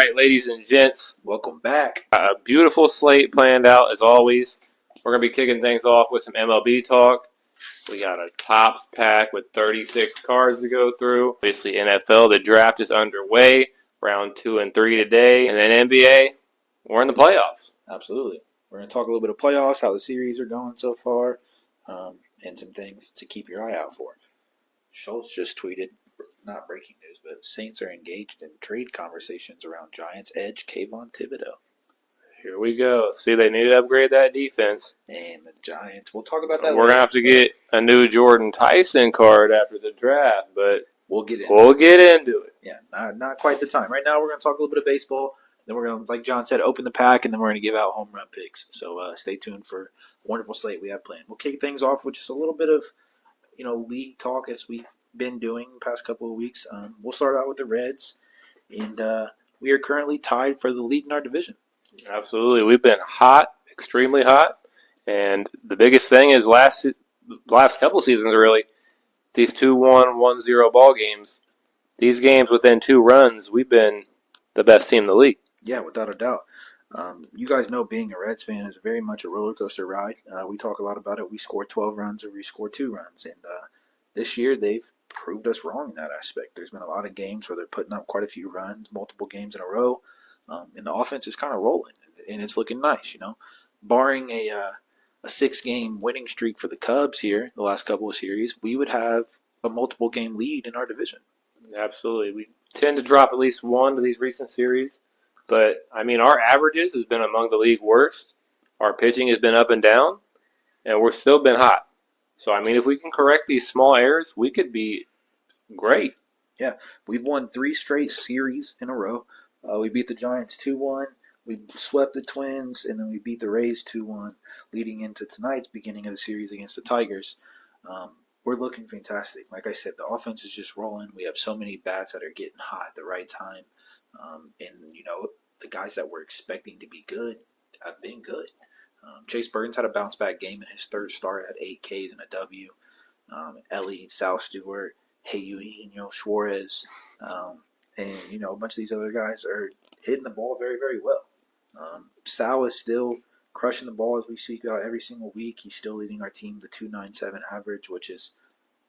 right, ladies and gents, welcome back. a beautiful slate planned out as always. We're going to be kicking things off with some MLB talk. We got a Topps pack with 36 cards to go through. Obviously, NFL, the draft is underway. Round 2 and 3 today. And then NBA, we're in the playoffs. Absolutely. We're going to talk a little bit of playoffs, how the series are going so far, and some things to keep your eye out for. Schultz just tweeted, not breaking news, but Saints are engaged in trade conversations around Giants edge Kayvon Thibodeau. Here we go. See, they need to upgrade that defense. And the Giants, we'll talk about that We're going to have to get a new Jordan Tyson card after the draft, but we'll get into it. Yeah, not quite the time. Right now, we're going to talk a little bit of baseball. Then we're going to, like John said, open the pack, and then we're going to give out home run picks. So stay tuned for a wonderful slate we have planned. We'll kick things off with just a little bit of, league talk as we've been doing the past couple of weeks. We'll start out with the Reds, and we are currently tied for the lead in our division. Absolutely. We've been hot, extremely hot, and the biggest thing is last couple seasons, really, these 2-1, 1-0 ball games, these games within 2 runs, we've been the best team in the league. Yeah, without a doubt. You guys know being a Reds fan is very much a roller coaster ride. We talk a lot about it. We score 12 runs or we score 2 runs. And this year they've proved us wrong in that aspect. There's been a lot of games where they're putting up quite a few runs, multiple games in a row. And the offense is kind of rolling. And it's looking nice, Barring a 6-game winning streak for the Cubs here, the last couple of series, we would have a multiple game lead in our division. Absolutely. We tend to drop at least one to these recent series. But, our averages has been among the league worst. Our pitching has been up and down, and we're still been hot. So, if we can correct these small errors, we could be great. Yeah, we've won 3 straight series in a row. We beat the Giants 2-1. We swept the Twins, and then we beat the Rays 2-1, leading into tonight's beginning of the series against the Tigers. We're looking fantastic. Like I said, the offense is just rolling. We have so many bats that are getting hot at the right time. The guys that we're expecting to be good have been good. Chase Burton's had a bounce-back game in his 3rd start at 8 Ks and a W. Ellie, Sal Stewart, Eugenio Suarez, and, a bunch of these other guys are hitting the ball very, very well. Sal is still crushing the ball as we speak about every single week. He's still leading our team the .297 average, which is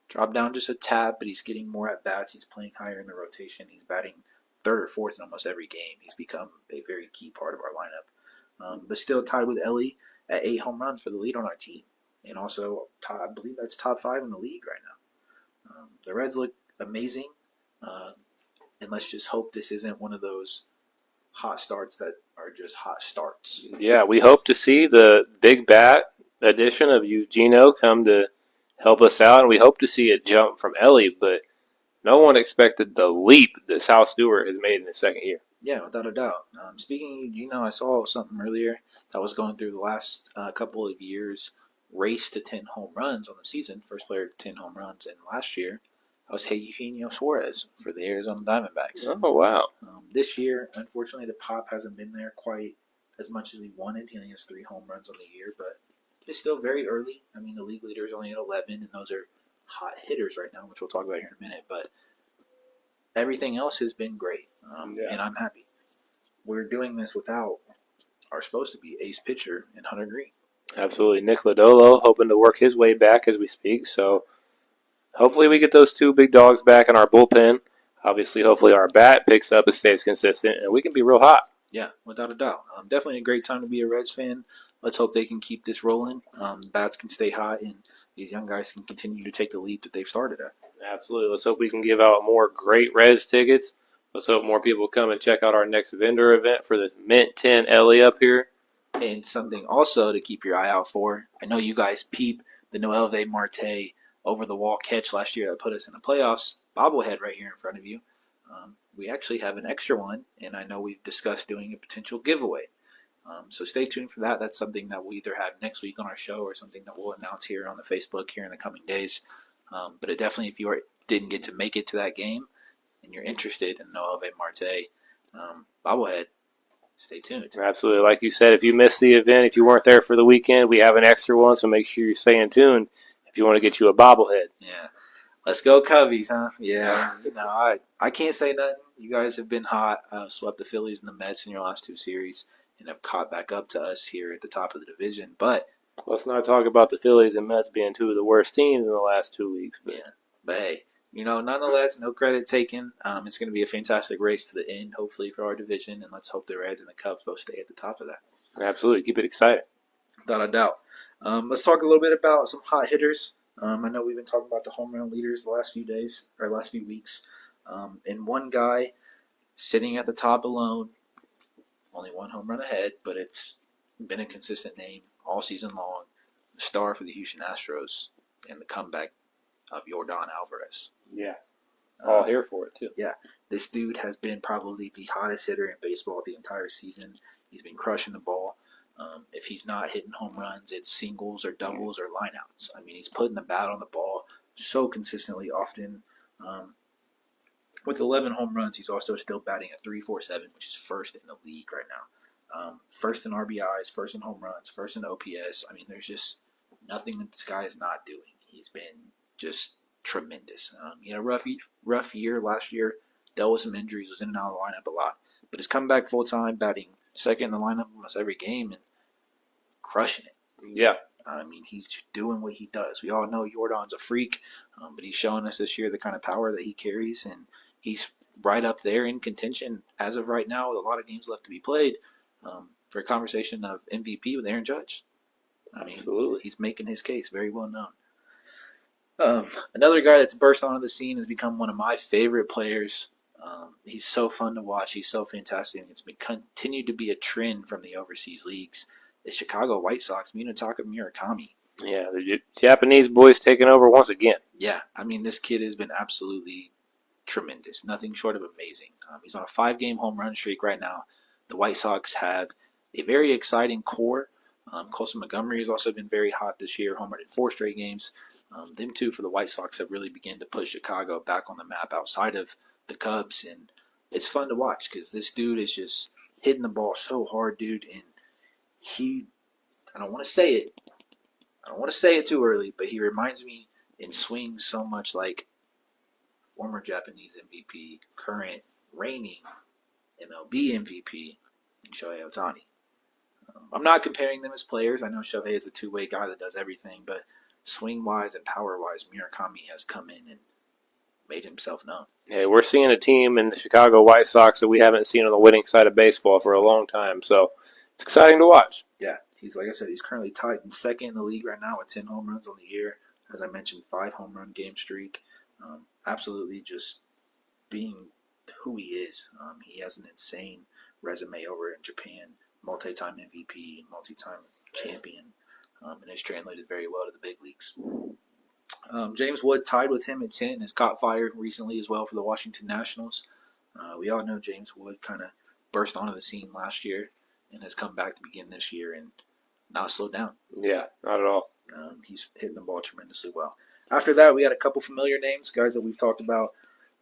dropped down just a tad, but he's getting more at bats. He's playing higher in the rotation. He's batting 3rd or 4th in almost every game. He's become a very key part of our lineup. But still tied with Ellie at 8 home runs for the lead on our team. And also, I believe that's top 5 in the league right now. The Reds look amazing. And let's just hope this isn't one of those hot starts that are just hot starts. Yeah, we hope to see the big bat addition of Eugenio come to help us out, and we hope to see a jump from Ellie, but no one expected the leap that Sal Stewart has made in his 2nd year. Yeah, without a doubt. Speaking of Eugenio, I saw something earlier that was going through the last couple of years, race to 10 home runs on the season, first player to 10 home runs, and last year, that was Eugenio Suarez for the Arizona Diamondbacks. Oh, wow. This year, unfortunately, the pop hasn't been there quite as much as we wanted. He only has 3 home runs on the year, but it's still very early. The league leader is only at 11, and those are hot hitters right now, which we'll talk about here in a minute. But everything else has been great, and I'm happy. We're doing this without our supposed to be ace pitcher in Hunter Green. Absolutely. Nick Lodolo hoping to work his way back as we speak, so hopefully we get those 2 big dogs back in our bullpen. Obviously, hopefully our bat picks up and stays consistent, and we can be real hot. Yeah, without a doubt. Definitely a great time to be a Reds fan. Let's hope they can keep this rolling. Bats can stay hot, and these young guys can continue to take the leap that they've started at. Absolutely. Let's hope we can give out more great Reds tickets. Let's hope more people come and check out our next vendor event for this Mint 10 Ellie up here. And something also to keep your eye out for. I know you guys peep the Noelve Marte over-the-wall catch last year that put us in the playoffs. Bobblehead right here in front of you. We actually have an extra one, and I know we've discussed doing a potential giveaway. So stay tuned for that. That's something that we'll either have next week on our show or something that we'll announce here on the Facebook here in the coming days. But it definitely, if you didn't get to make it to that game and you're interested in Noelve Marte bobblehead, stay tuned. Absolutely. Like you said, if you missed the event, if you weren't there for the weekend, we have an extra one, so make sure you're staying tuned if you want to get you a bobblehead. Yeah. Let's go Cubbies, huh? Yeah. I can't say nothing. You guys have been hot. Swept the Phillies and the Mets in your last two series, and have caught back up to us here at the top of the division. But Let's not talk about the Phillies and Mets being two of the worst teams in the last 2 weeks. But hey, nonetheless, no credit taken. It's going to be a fantastic race to the end, hopefully, for our division, and let's hope the Reds and the Cubs both stay at the top of that. Absolutely, keep it exciting. Without a doubt. Let's talk a little bit about some hot hitters. I know we've been talking about the home run leaders the last few days, or last few weeks. And one guy sitting at the top alone, only one home run ahead, but it's been a consistent name all season long. The star for the Houston Astros and the comeback of Yordan Alvarez. Yeah, all here for it, too. Yeah, this dude has been probably the hottest hitter in baseball the entire season. He's been crushing the ball. If he's not hitting home runs, it's singles or doubles or lineouts. I mean, he's putting the bat on the ball so consistently often. With 11 home runs, he's also still batting at .347, which is first in the league right now. First in RBIs, first in home runs, first in OPS. I mean, there's just nothing that this guy is not doing. He's been just tremendous. He had a rough year last year, dealt with some injuries, was in and out of the lineup a lot. But he's come back full-time, batting second in the lineup almost every game and crushing it. Yeah. I mean, he's doing what he does. We all know Yordan's a freak, but he's showing us this year the kind of power that he carries, and he's right up there in contention as of right now with a lot of games left to be played for a conversation of MVP with Aaron Judge. I mean, Absolutely. He's making his case very well known. Another guy that's burst onto the scene has become one of my favorite players. He's so fun to watch. He's so fantastic. And it's been continued to be a trend from the overseas leagues. The Chicago White Sox, Munetaka Murakami. Yeah, the Japanese boys taking over once again. Yeah, I mean, this kid has been absolutely tremendous. Nothing short of amazing. He's on a 5-game home run streak right now. The White Sox have a very exciting core. Colson Montgomery has also been very hot this year, homered in 4 straight games. Them two for the White Sox have really begun to push Chicago back on the map outside of the Cubs, and it's fun to watch because this dude is just hitting the ball so hard, dude, and I don't want to say it too early, but he reminds me in swing so much like former Japanese MVP, current reigning MLB MVP, Shohei Ohtani. I'm not comparing them as players. I know Shohei is a two-way guy that does everything, but swing-wise and power-wise, Murakami has come in and made himself known. Hey, we're seeing a team in the Chicago White Sox that we haven't seen on the winning side of baseball for a long time, so it's exciting to watch. Yeah, he's like I said, he's currently tied in second in the league right now with 10 home runs on the year. As I mentioned, 5 home run game streak. Absolutely just being who he is. He has an insane resume over in Japan. Multi-time MVP, multi-time champion, and has translated very well to the big leagues. James Wood tied with him at 10, has caught fire recently as well for the Washington Nationals. We all know James Wood kind of burst onto the scene last year and has come back to begin this year and not slowed down. Yeah, not at all. He's hitting the ball tremendously well. After that, we had a couple familiar names, guys that we've talked about.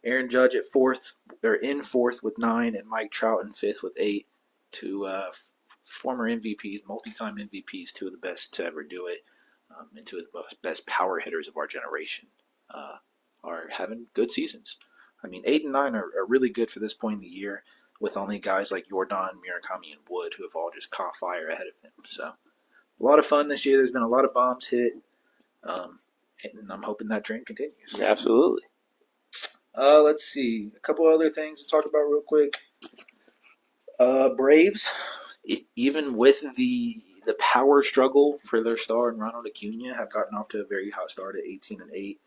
Aaron Judge at 4th. They're in 4th with 9, and Mike Trout in 5th with 8. Two former MVPs, multi-time MVPs, two of the best to ever do it, and two of the best power hitters of our generation are having good seasons. I mean, 8 and 9 are really good for this point in the year, with only guys like Yordan, Murakami, and Wood who have all just caught fire ahead of them. So, a lot of fun this year. There's been a lot of bombs hit, and I'm hoping that trend continues. Absolutely. Let's see. A couple other things to talk about real quick. Braves, even with the power struggle for their star and Ronald Acuna, have gotten off to a very hot start at 18 and 8.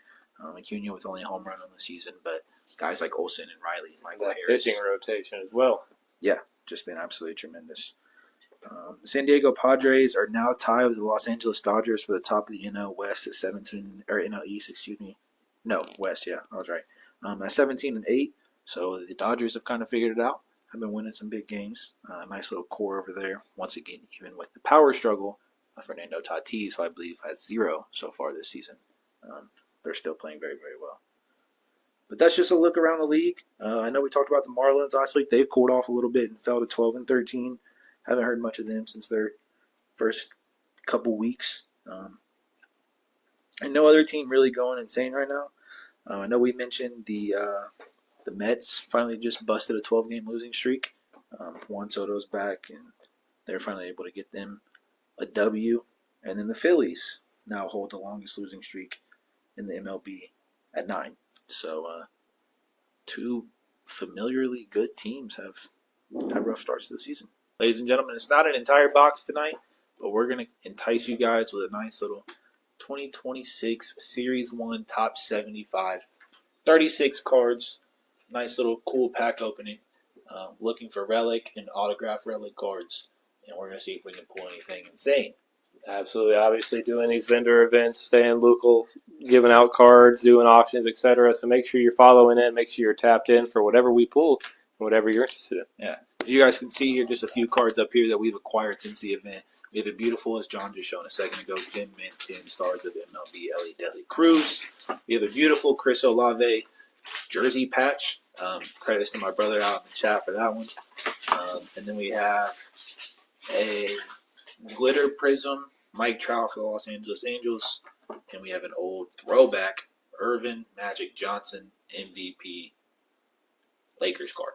Acuna with only a home run on the season, but guys like Olsen and Riley and Michael Harris. Pitching rotation as well. Yeah, just been absolutely tremendous. The San Diego Padres are now tied with the Los Angeles Dodgers for the top of the NL West at 17, or NL East, excuse me. No, West, yeah, I was right. At 17 and 8, so the Dodgers have kind of figured it out. Have been winning some big games. Nice little core over there. Once again, even with the power struggle, Fernando Tatis, who I believe has 0 so far this season, they're still playing very, very well. But that's just a look around the league. I know we talked about the Marlins last week. They've cooled off a little bit and fell to 12 and 13. Haven't heard much of them since their first couple weeks. And no other team really going insane right now. I know we mentioned the The Mets finally just busted a 12-game losing streak. Juan Soto's back, and they're finally able to get them a W. And then the Phillies now hold the longest losing streak in the MLB at 9. So two familiarly good teams have had rough starts to the season. Ladies and gentlemen, it's not an entire box tonight, but we're going to entice you guys with a nice little 2026 Series 1 Top 75. 36 cards. Nice little cool pack opening. Looking for relic and autograph relic cards. And we're going to see if we can pull anything insane. Absolutely. Obviously, doing these vendor events, staying local, giving out cards, doing auctions, etc. So make sure you're following in. Make sure you're tapped in for whatever we pull and whatever you're interested in. Yeah. As you guys can see here, just a few cards up here that we've acquired since the event. We have a beautiful, as John just shown a second ago, Jim Mint 10 stars of MLB Ellie Deli Cruz. We have a beautiful Chris Olave jersey patch. Credits to my brother out in the chat for that one. And then we have a glitter prism Mike Trout for the Los Angeles Angels. And we have an old throwback Irvin Magic Johnson MVP Lakers card.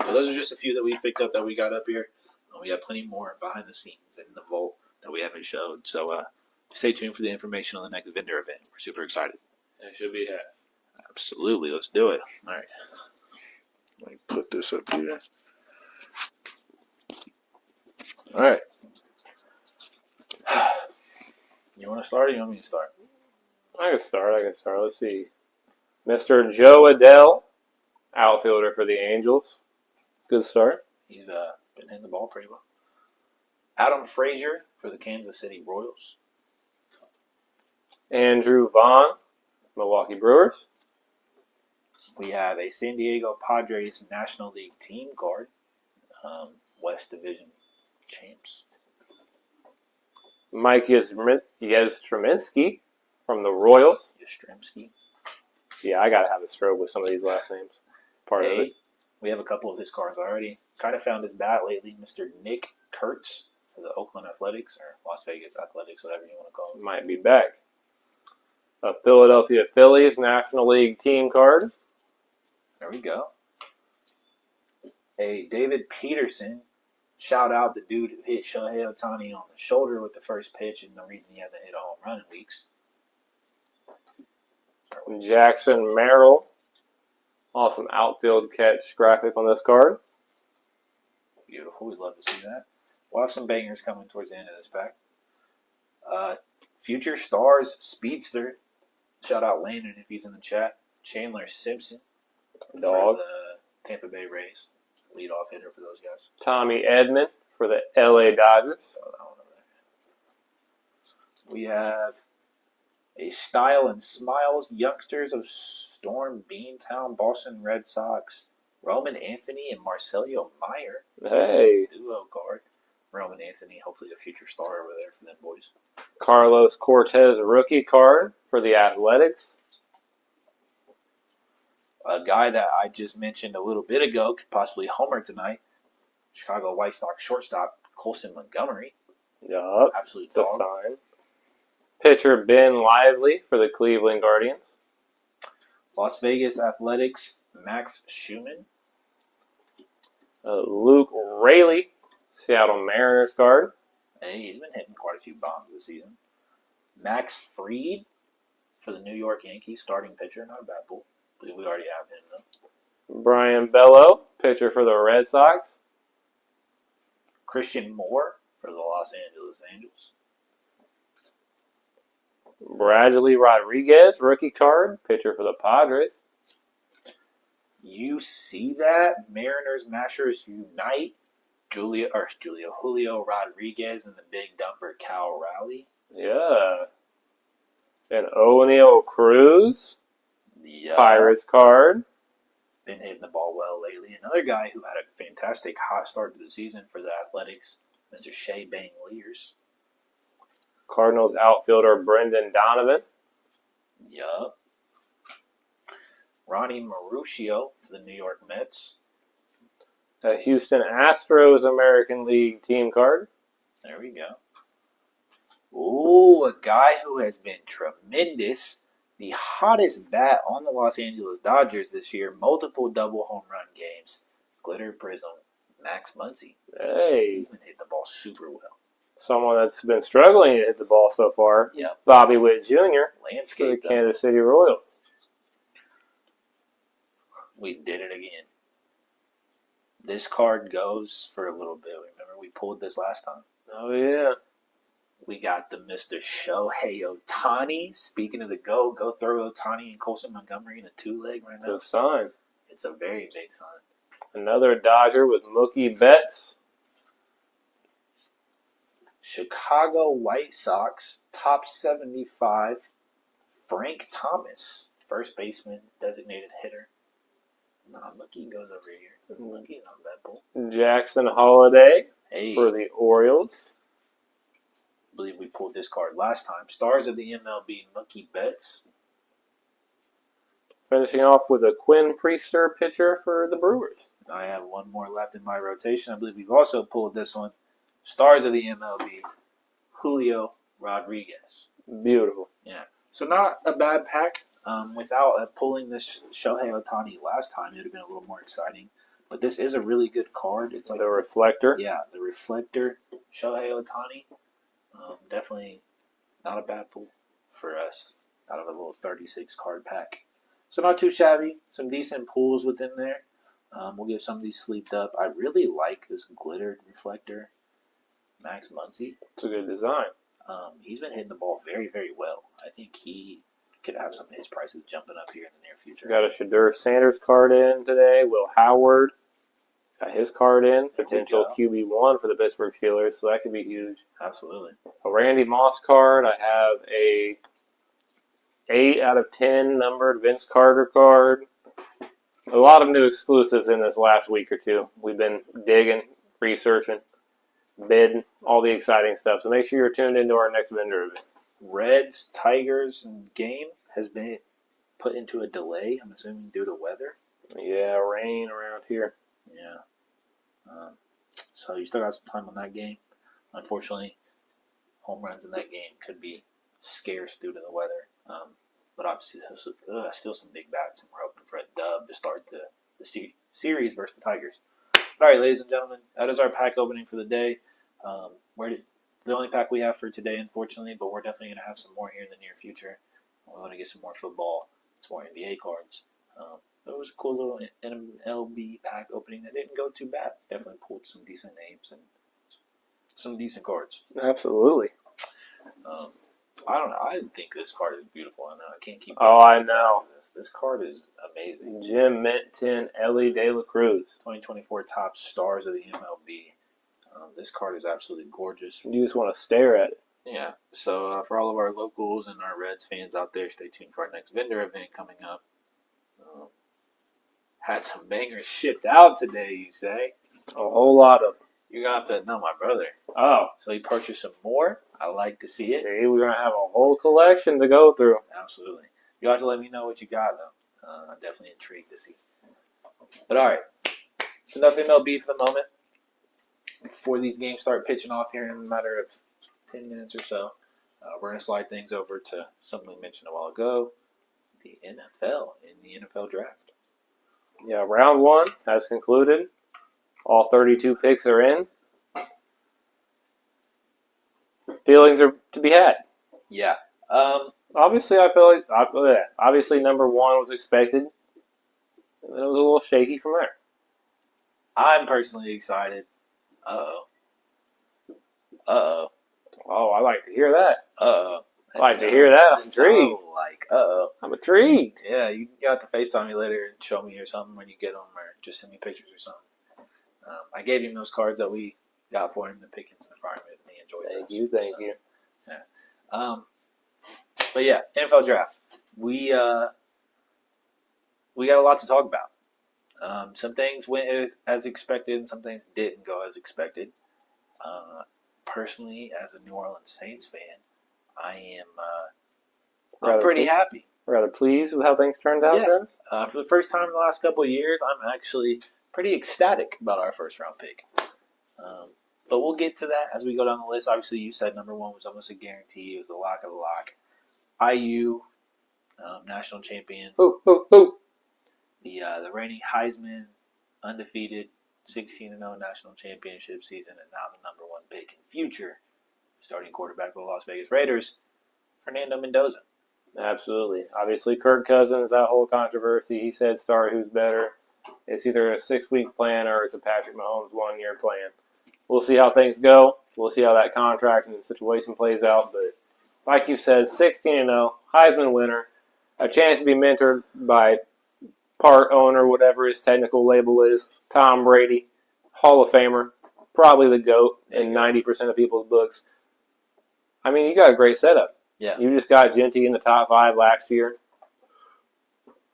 So those are just a few that we picked up that we got up here. We have plenty more behind the scenes in the vault that we haven't showed. So stay tuned for the information on the next vendor event. We're super excited. It should be half. Absolutely. Let's do it. All right. Let me put this up here. All right. You want to start or you want me to start? I can start. Let's see. Mr. Joe Adele, outfielder for the Angels. Good start. He's been hitting the ball pretty well. Adam Frazier for the Kansas City Royals. Andrew Vaughn, Milwaukee Brewers. We have a San Diego Padres National League team card. West Division champs. Mike Yastrzemski from the Royals. Yastrzemski. Yeah, I got to have a stroke with some of these last names. Part of it. We have a couple of his cards already. Kind of found his bat lately, Mr. Nick Kurtz for the Oakland Athletics, or Las Vegas Athletics, whatever you want to call it. Might be back. A Philadelphia Phillies National League team card. There we go. A David Peterson. Shout out the dude who hit Shohei Ohtani on the shoulder with the first pitch, and the reason he hasn't hit a home run in weeks. Jackson Merrill. Awesome outfield catch graphic on this card. Beautiful. We'd love to see that. We'll have some bangers coming towards the end of this pack. Future Stars Speedster. Shout out Landon if he's in the chat. Chandler Simpson. Dog. For the Tampa Bay Rays. Leadoff hitter for those guys. Tommy Edman for the LA Dodgers. Throw that one over there. We have a Style and Smiles Youngsters of Storm Beantown Boston Red Sox. Roman Anthony and Marcelio Meyer. Hey. Duo card. Roman Anthony, hopefully a future star over there for them boys. Carlos Cortez rookie card for the Athletics. A guy that I just mentioned a little bit ago could possibly homer tonight. Chicago White Sox shortstop Colson Montgomery. Yup. Absolute It's a dog. sign. Pitcher Ben Lively for the Cleveland Guardians. Las Vegas Athletics Max Schumann. Luke Raley, Seattle Mariners card. Hey, he's been hitting quite a few bombs this season. Max Fried for the New York Yankees, starting pitcher. Not a bad pull. I believe we already have him, though. Brian Bello, pitcher for the Red Sox. Christian Moore for the Los Angeles Angels. Bradley Rodriguez, rookie card, pitcher for the Padres. You see that? Mariners Mashers unite. Julio Rodriguez and the big dumper Cal Raleigh. Yeah. And O'Neal Cruz, Yeah. Pirates card. Been hitting the ball well lately. Another guy who had a fantastic hot start to the season for the Athletics, Mr. Shea Bang Lears. Cardinals outfielder Brendan Donovan. Yup. Ronnie Maruccio for the New York Mets. A Houston Astros American League team card. There we go. Ooh, a guy who has been tremendous. the hottest bat on the Los Angeles Dodgers this year, multiple double home run games. Glitter Prism, Max Muncy. Hey, He's been hitting the ball super well. someone that's been struggling to hit the ball so far. Yep. Bobby Witt Jr. for the Landscape. Kansas City Royals. We did it again. This card goes for a little bit. Remember we pulled this last time? Oh, yeah. We got the Mr. Shohei Ohtani. Speaking of the go throw Ohtani and Colson Montgomery in a 2-leg right now. It's a sign. It's a very big sign. Another Dodger with Mookie Betts. Chicago White Sox, top 75, Frank Thomas, first baseman, designated hitter. Nah, Mookie goes over here. Mookie's not a bad pull. Jackson Holiday Hey, for the Orioles. I believe we pulled this card last time. Stars of the MLB, Mookie Betts. Finishing off with a Quinn Priester pitcher for the Brewers. I have one more left in my rotation. I believe we've also pulled this one. Stars of the MLB, Julio Rodriguez. Beautiful. Yeah. So not a bad pack. Without pulling this Shohei Ohtani last time, it would have been a little more exciting. But this is a really good card. It's like The Reflector. Yeah, the Reflector, Shohei Ohtani. Definitely not a bad pull for us out of a little 36 card pack. So not too shabby. Some decent pulls within there. We'll give some of these sleeved up. I really like this glittered Reflector, Max Muncy. It's a good design. He's been hitting the ball very, very well. I think he could have some of his prices jumping up here in the near future. Got a Shadur Sanders card in today. Will Howard got his card in. Potential QB1 for the Pittsburgh Steelers, so that could be huge. Absolutely. A Randy Moss card. I have a 8 out of 10 numbered Vince Carter card. A lot of new exclusives in this last week or two. We've been digging, researching, bidding, all the exciting stuff. So make sure you're tuned into our next vendor event. Reds, Tigers game has been put into a delay, I'm assuming due to weather. Yeah, rain around here. Yeah. So you still got some time on that game. Unfortunately, home runs in that game could be scarce due to the weather. But obviously, still some big bats, and we're hoping for a dub to start the series versus the Tigers. All right, ladies and gentlemen, that is our pack opening for the day. The only pack we have for today, unfortunately, but we're definitely going to have some more here in the near future. We want to get some more football, some more NBA cards. It was a cool little MLB pack opening that didn't go too bad. Definitely pulled some decent names and some decent cards. Absolutely. I don't know. I think this card is beautiful. I know I can't keep. Oh, I know. This card is amazing. Jim Minton, Ellie De La Cruz. 2024 top stars of the MLB. This card is absolutely gorgeous. You just want to stare at it. Yeah. So for all of our locals and our Reds fans out there, stay tuned for our next vendor event coming up. Had some bangers shipped out today, you say? A whole lot of them. You're going to have to know my brother. Oh. So he purchased some more. I like to see it. See, we're going to have a whole collection to go through. Absolutely. You'll have to let me know what you got, though. I'm definitely intrigued to see. But all right. It's enough MLB for the moment. Before these games start pitching off here in a matter of 10 minutes or so, we're going to slide things over to something we mentioned a while ago, the NFL in the NFL draft. Yeah, round 1 has concluded. All 32 picks are in. Feelings are to be had. Yeah. Obviously, I feel like obviously number 1 was expected. And then it was a little shaky from there. I'm personally excited. Uh-oh. Oh, I like to hear that. Uh-oh. I like to hear that. I'm intrigued. Uh-oh. I'm intrigued. Yeah, you have to FaceTime me later and show me or something when you get them, or just send me pictures or something. I gave him those cards that we got for him, the Pickens and the Fireman, and he enjoyed them. Thank you. Yeah. But yeah, NFL draft. We got a lot to talk about. Some things went as expected, and some things didn't go as expected. Personally, as a New Orleans Saints fan, I'm pretty happy. Rather pleased with how things turned out, friends? For the first time in the last couple of years, I'm actually pretty ecstatic about our first round pick. But we'll get to that as we go down the list. Obviously, you said number 1 was almost a guarantee. It was the lock of the lock. IU, national champion. Who, who, who? The reigning Heisman, undefeated, 16-0 national championship season, and now the number 1 pick in future starting quarterback for the Las Vegas Raiders, Fernando Mendoza. Absolutely. Obviously, Kirk Cousins, that whole controversy. He said start who's better. It's either a 6-week plan or it's a Patrick Mahomes 1-year plan. We'll see how things go. We'll see how that contract and situation plays out. But like you said, 16-0, Heisman winner, a chance to be mentored by part owner, whatever his technical label is, Tom Brady, Hall of Famer, probably the GOAT in 90% of people's books. I mean, you got a great setup. Yeah. You just got Genty in the top 5 last year.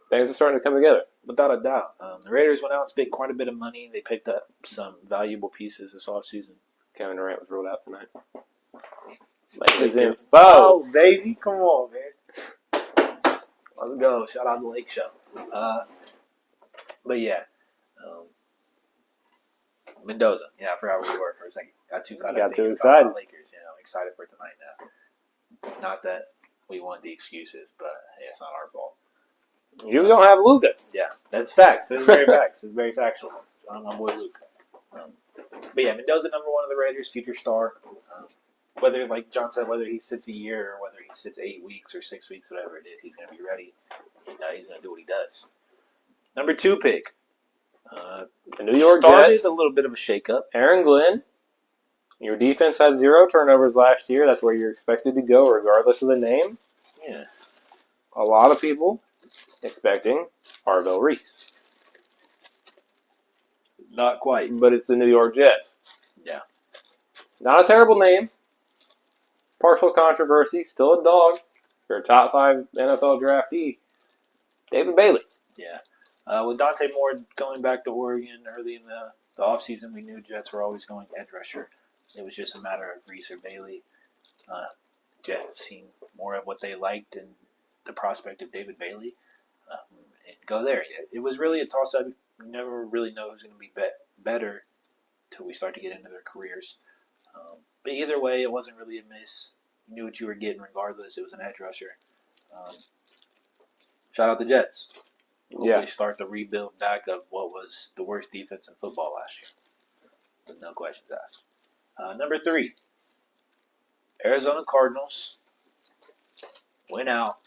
Things are starting to come together. Without a doubt. The Raiders went out and spent quite a bit of money. They picked up some valuable pieces this offseason. Kevin Durant was ruled out tonight. Lakers Lakers. info. Oh, baby. Come on, man. Let's go. Shout out to Lake Show. But, yeah. Mendoza. Yeah, I forgot where we were for a second. Got too excited. About Lakers, excited for tonight now. Not that we want the excuses, but hey, it's not our fault. You don't have Luka. Yeah, that's facts. That's very facts. It's very factual. I'm my boy Luke. But yeah, Mendoza, number 1 of the Raiders, future star. Whether, like John said, whether he sits a year or whether he sits 8 weeks or 6 weeks, whatever it is, he's going to be ready. He's going to do what he does. Number 2 pick. The New York started Jets. A little bit of a shakeup. Aaron Glenn. Your defense had 0 turnovers last year. That's where you're expected to go, regardless of the name. Yeah. A lot of people expecting Arvell Reese. Not quite. But it's the New York Jets. Yeah. Not a terrible name. Partial controversy. Still a dog. You're a top 5 NFL draftee. David Bailey. Yeah. With Dante Moore going back to Oregon early in the offseason, we knew Jets were always going edge rusher. It was just a matter of Reese or Bailey. Jets seen more of what they liked in the prospect of David Bailey and go there. It was really a toss-up. You never really know who's going to be better until we start to get into their careers. But either way, it wasn't really a miss. You knew what you were getting regardless. It was an edge rusher. Shout out the Jets. Hopefully start the rebuild back of what was the worst defense in football last year. With no questions asked. Number 3, Arizona Cardinals went out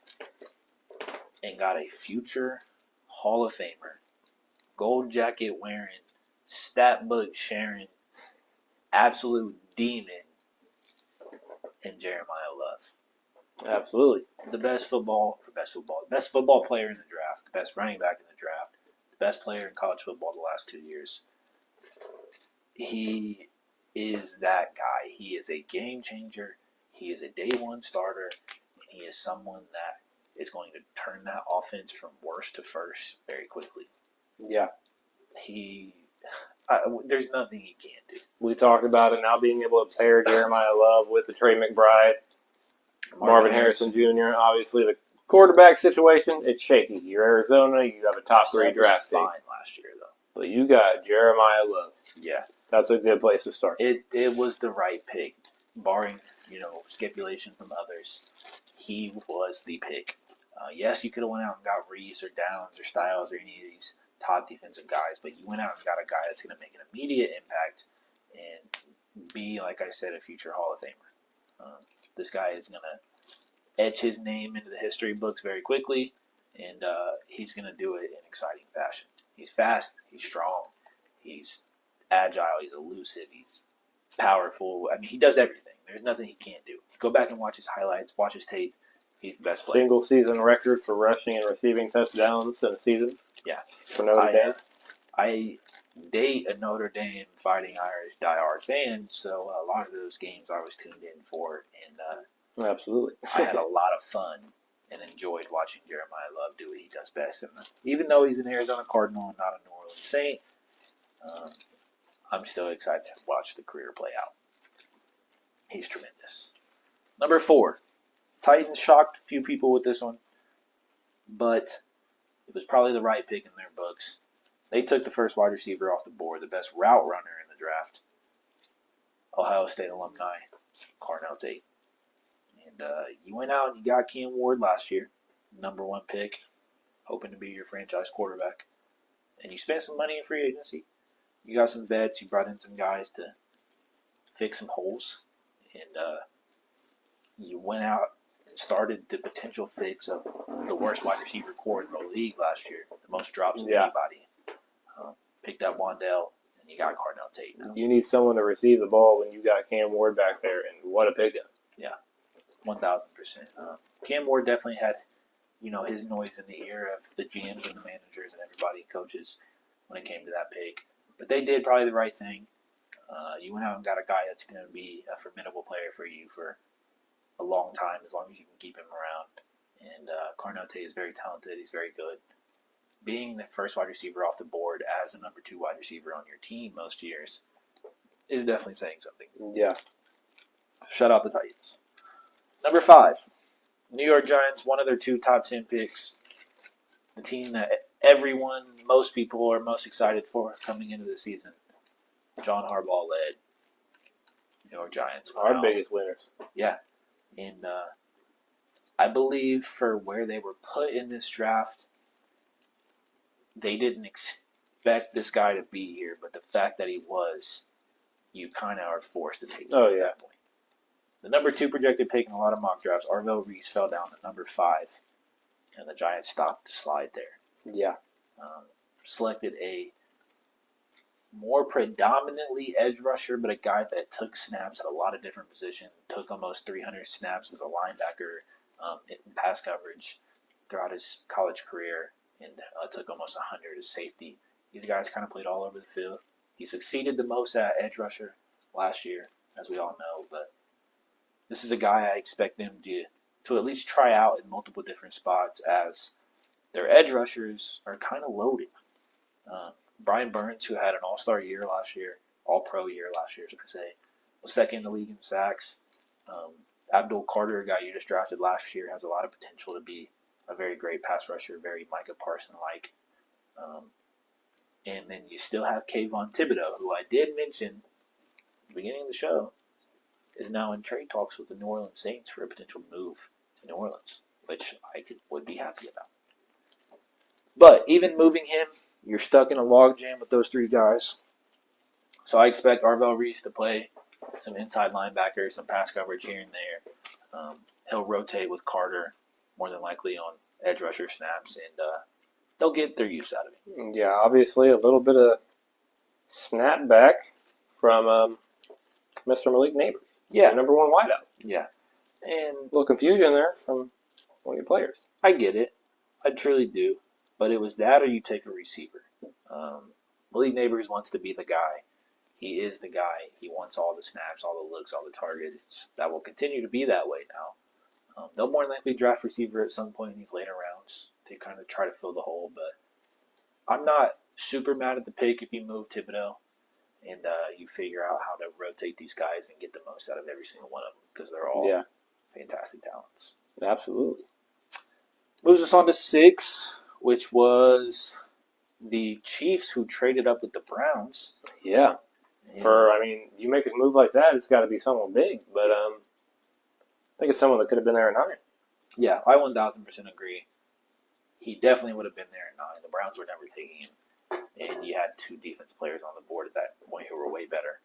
and got a future Hall of Famer, gold jacket wearing, stat book sharing, absolute demon in Jeremiah Love. Absolutely. The best football player in the draft, the best running back in the draft, the best player in college football the last 2 years. He is that guy. He is a game changer. He is a day 1 starter. And he is someone that is going to turn that offense from worst to first very quickly. Yeah. There's nothing he can't do. We talked about it now being able to pair Jeremiah Love with the Trey McBride, Marvin Harrison Jr. Obviously, the quarterback situation, it's shaky. You're Arizona. You have a top 3 draft pick. Fine last year, though. But you got Jeremiah Love. Yeah. That's a good place to start. It was the right pick, barring, stipulation from others. He was the pick. Yes, you could have went out and got Reese or Downs or Styles or any of these top defensive guys, but you went out and got a guy that's going to make an immediate impact and be, like I said, a future Hall of Famer. This guy is going to etch his name into the history books very quickly, and he's going to do it in exciting fashion. He's fast. He's strong. He's agile. He's elusive. He's powerful. I mean, he does everything. There's nothing he can't do. Go back and watch his highlights. Watch his tape. He's the best player. Single season record for rushing and receiving touchdowns in a season. Yeah. For Notre Dame. I date a Notre Dame Fighting Irish diehard fan, so a lot of those games I was tuned in for, and absolutely, I had a lot of fun and enjoyed watching Jeremiah Love do what he does best. And even though he's an Arizona Cardinal and not a New Orleans Saint, I'm still excited to watch the career play out. He's tremendous. Number 4, Titans shocked a few people with this one, but it was probably the right pick in their books. They took the first wide receiver off the board, the best route runner in the draft, Ohio State alumni, Carnell Tate. And you went out and you got Cam Ward last year. number 1 pick, hoping to be your franchise quarterback. And you spent some money in free agency. You got some vets. You brought in some guys to fix some holes. And you went out and started the potential fix of the worst wide receiver core in the league last year. The most drops of anybody. Picked up Wandell, and you got Cardinal Tate now. You need someone to receive the ball when you got Cam Ward back there, and what a pickup. 1,000%. Cam Ward definitely had, his noise in the ear of the GMs and the managers and everybody, coaches, when it came to that pick. But they did probably the right thing. You went out and got a guy that's going to be a formidable player for you for a long time, as long as you can keep him around. And Cardinal Tate is very talented. He's very good. Being the first wide receiver off the board as the number 2 wide receiver on your team most years is definitely saying something. Yeah. Shut out the Titans. Number 5, New York Giants, one of their 2 top 10 picks. The team that most people are most excited for coming into the season. John Harbaugh led New York Giants. Our biggest winners. Yeah. And I believe for where they were put in this draft, they didn't expect this guy to be here, but the fact that he was, you kind of are forced to take him at that point. The number 2 projected pick in a lot of mock drafts, Arvell Reese, fell down to number 5, and the Giants stopped the slide there. Yeah. Selected a more predominantly edge rusher, but a guy that took snaps at a lot of different positions, took almost 300 snaps as a linebacker in pass coverage throughout his college career, and took almost 100 as safety. These guys kind of played all over the field. He succeeded the most at edge rusher last year, as we all know, but this is a guy I expect them to at least try out in multiple different spots, as their edge rushers are kind of loaded. Brian Burns, who had an all-star year last year, all-pro year last year, should I say, was second in the league in sacks. Abdul Carter, a guy you just drafted last year, has a lot of potential to be a very great pass rusher, very Micah Parson-like. And then you still have Kayvon Thibodeau, who I did mention at the beginning of the show, is now in trade talks with the New Orleans Saints for a potential move to New Orleans, which I would be happy about. But even moving him, you're stuck in a logjam with those 3 guys. So I expect Arvell Reese to play some inside linebacker, some pass coverage here and there. He'll rotate with Carter, more than likely on edge rusher snaps, and they'll get their use out of it. Yeah, obviously a little bit of snapback from Mr. Malik Neighbors. Yeah. The number 1 wideout. Yeah. And A little confusion there from one of your players. I get it. I truly do. But it was that or you take a receiver. Malik Neighbors wants to be the guy. He is the guy. He wants all the snaps, all the looks, all the targets. That will continue to be that way now. They'll more than likely draft receiver at some point in these later rounds to kind of try to fill the hole. But I'm not super mad at the pick if you move Thibodeau and you figure out how to rotate these guys and get the most out of every single one of them, because they're all fantastic talents. Absolutely. Moves us on to 6, which was the Chiefs, who traded up with the Browns. Yeah. You make a move like that, it's got to be someone big. But I think it's someone that could have been there at 9. Yeah, I 1,000% agree. He definitely would have been there at 9. The Browns were never taking him. And you had 2 defense players on the board at that point who were way better.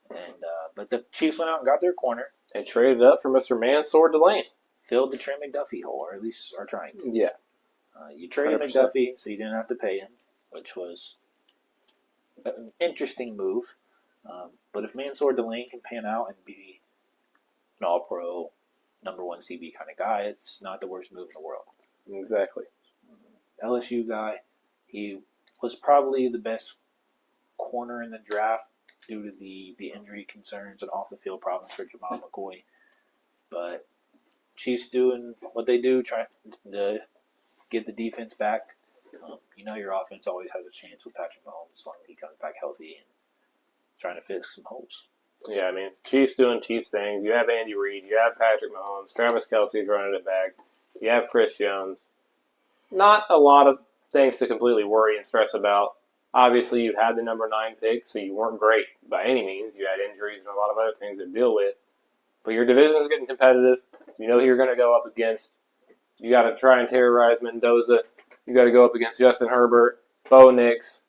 And but the Chiefs went out and got their corner. They traded up for Mr. Mansour Delane. Filled the Trey McDuffie hole, or at least are trying to. Yeah. You traded 100%. McDuffie, so you didn't have to pay him, which was an interesting move. But if Mansour Delane can pan out and be an all-pro, number 1 CB kind of guy, it's not the worst move in the world. Exactly. LSU guy, he was probably the best corner in the draft due to the injury concerns and off-the-field problems for Jamal McCoy. But Chiefs doing what they do, trying to get the defense back. Your offense always has a chance with Patrick Mahomes as long as he comes back healthy and trying to fix some holes. Yeah, it's Chiefs doing Chiefs things. You have Andy Reid. You have Patrick Mahomes. Travis Kelce's running it back. You have Chris Jones. Not a lot of things to completely worry and stress about. Obviously, you had the number 9 pick, so you weren't great by any means. You had injuries and a lot of other things to deal with. But your division is getting competitive. You know who you're going to go up against. You got to try and terrorize Mendoza. You got to go up against Justin Herbert, Bo Nix.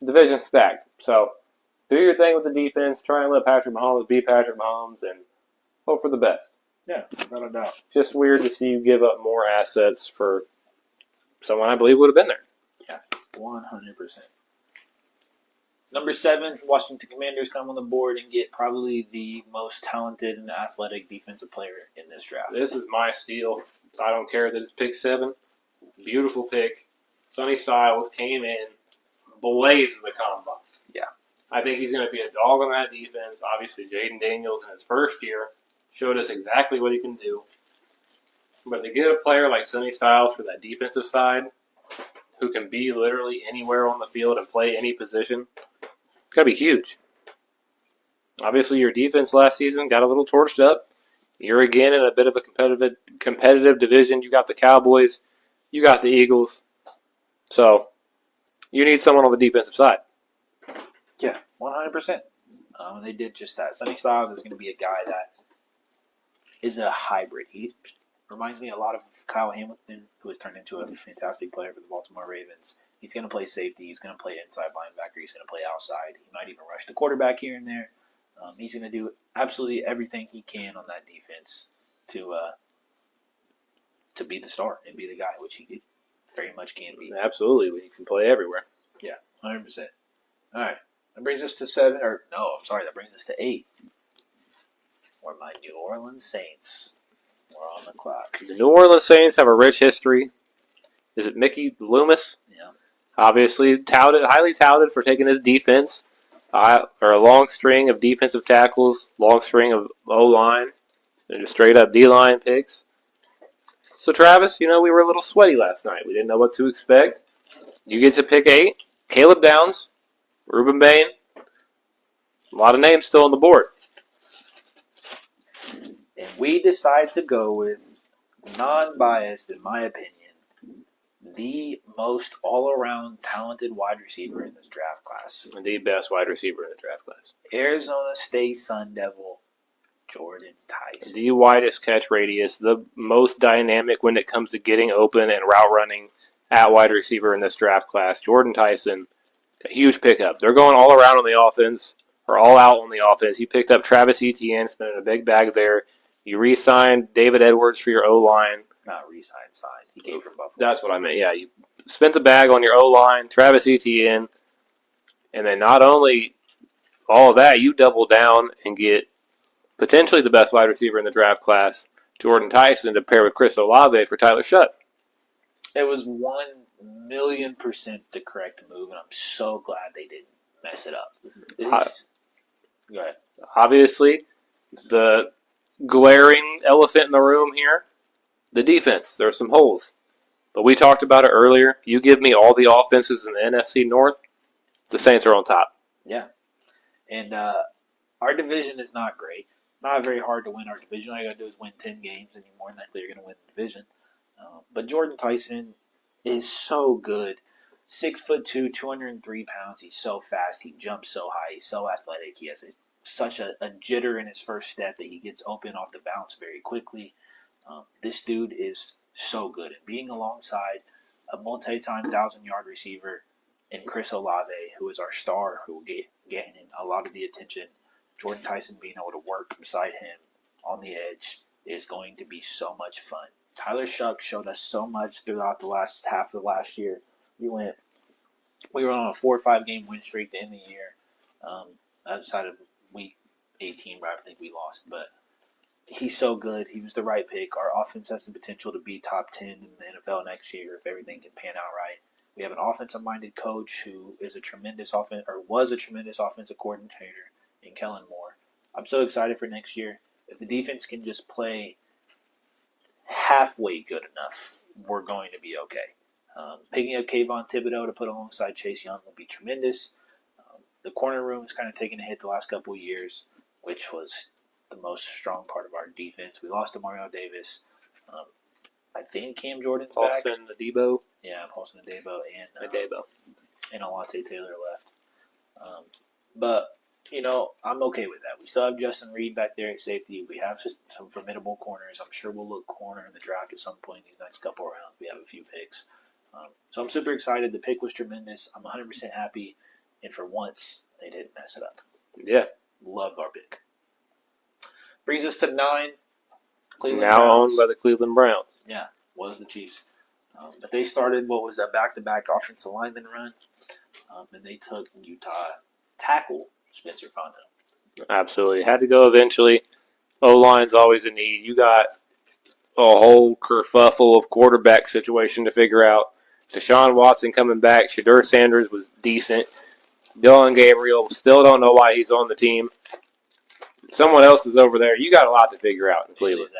Division stacked. So do your thing with the defense. Try and let Patrick Mahomes be Patrick Mahomes and hope for the best. Yeah, without a doubt. Just weird to see you give up more assets for someone I believe would have been there. Yeah, 100%. Number 7, Washington Commanders come on the board and get probably the most talented and athletic defensive player in this draft. This is my steal. I don't care that it's pick 7. Beautiful pick. Sonny Styles came in, blazed the combine. Yeah. I think he's going to be a dog on that defense. Obviously, Jaden Daniels in his first year showed us exactly what he can do. But to get a player like Sonny Styles for that defensive side, who can be literally anywhere on the field and play any position, it's got to be huge. Obviously, your defense last season got a little torched up. You're again in a bit of a competitive division. You got the Cowboys. You got the Eagles. So you need someone on the defensive side. Yeah, 100%. They did just that. Sonny Styles is going to be a guy that is a hybrid. He reminds me a lot of Kyle Hamilton, who has turned into a fantastic player for the Baltimore Ravens. He's going to play safety. He's going to play inside linebacker. He's going to play outside. He might even rush the quarterback here and there. He's going to do absolutely everything he can on that defense to be the star and be the guy, which he very much can be. Absolutely. He can play everywhere. Yeah, 100%. All right. That brings us to 7. That brings us to 8. Where my New Orleans Saints were on the clock. The New Orleans Saints have a rich history. Is it Mickey Loomis? Yeah. Obviously, highly touted for taking his defense, or a long string of defensive tackles, long string of O-line, and just straight-up D-line picks. So, Travis, we were a little sweaty last night. We didn't know what to expect. You get to pick 8. Caleb Downs, Reuben Bain. A lot of names still on the board. And we decide to go with, non-biased in my opinion, the most all-around talented wide receiver in this draft class. The best wide receiver in the draft class. Arizona State Sun Devil, Jordan Tyson. The widest catch radius, the most dynamic when it comes to getting open and route running at wide receiver in this draft class. Jordan Tyson, a huge pickup. They're going all around on the offense, or all out on the offense. You picked up Travis Etienne, spending a big bag there. You re-signed David Edwards for your O-line. Not re-signed, signed. He came from Buffalo. That's what I meant. Yeah, you spent the bag on your O-line, Travis Etienne, and then not only all of that, you double down and get potentially the best wide receiver in the draft class, Jordan Tyson, to pair with Chris Olave for Tyler Shutt. It was 1,000,000% the correct move, and I'm so glad they didn't mess it up. Go ahead. Obviously, the glaring elephant in the room here, the defense. There are some holes. But we talked about it earlier. You give me all the offenses in the NFC North, the Saints are on top. Yeah. And our division is not great. Not very hard to win our division. All you got to do is win 10 games, and you're more than likely you're going to win the division. But Jordan Tyson is so good. 6'2", 203 pounds. He's so fast. He jumps so high. He's so athletic. He has such a jitter in his first step that he gets open off the bounce very quickly. This dude is so good. And being alongside a multi-time 1,000-yard receiver in Chris Olave, who is our star, who will get gaining a lot of the attention, Jordan Tyson being able to work beside him on the edge is going to be so much fun. Tyler Shuck showed us so much throughout the last half of last year. We were on a 4 or 5 game win streak to end the year. Outside of week 18, where I think we lost. But he's so good. He was the right pick. Our offense has the potential to be top 10 in the NFL next year if everything can pan out right. We have an offensive-minded coach who is was a tremendous offensive coordinator in Kellen Moore. I'm so excited for next year. If the defense can just play halfway good enough, we're going to be okay. Picking up Kayvon Thibodeau to put alongside Chase Young will be tremendous. The corner room has kind of taken a hit the last couple of years, which was the most strong part of our defense. We lost to Mario Davis. I think Cam Jordan's back. Paulson Adebo. Yeah, Paulson Adebo Adebo. and Alante Taylor left. But I'm okay with that. We still have Justin Reed back there at safety. We have some formidable corners. I'm sure we'll look corner in the draft at some point in these next couple of rounds. We have a few picks. So I'm super excited. The pick was tremendous. I'm 100% happy. And for once, they didn't mess it up. Yeah. Loved our pick. Brings us to 9. Cleveland Now Browns. owned by the Cleveland Browns. Yeah, was the Chiefs. But they started what was a back-to-back offensive lineman run. And they took Utah tackle Spencer Fonda. Absolutely. Had to go eventually. O-line's always a need. You got a whole kerfuffle of quarterback situation to figure out. Deshaun Watson coming back. Shadur Sanders was decent. Dylan Gabriel, still don't know why he's on the team. Someone else is over there. You got a lot to figure out in Cleveland.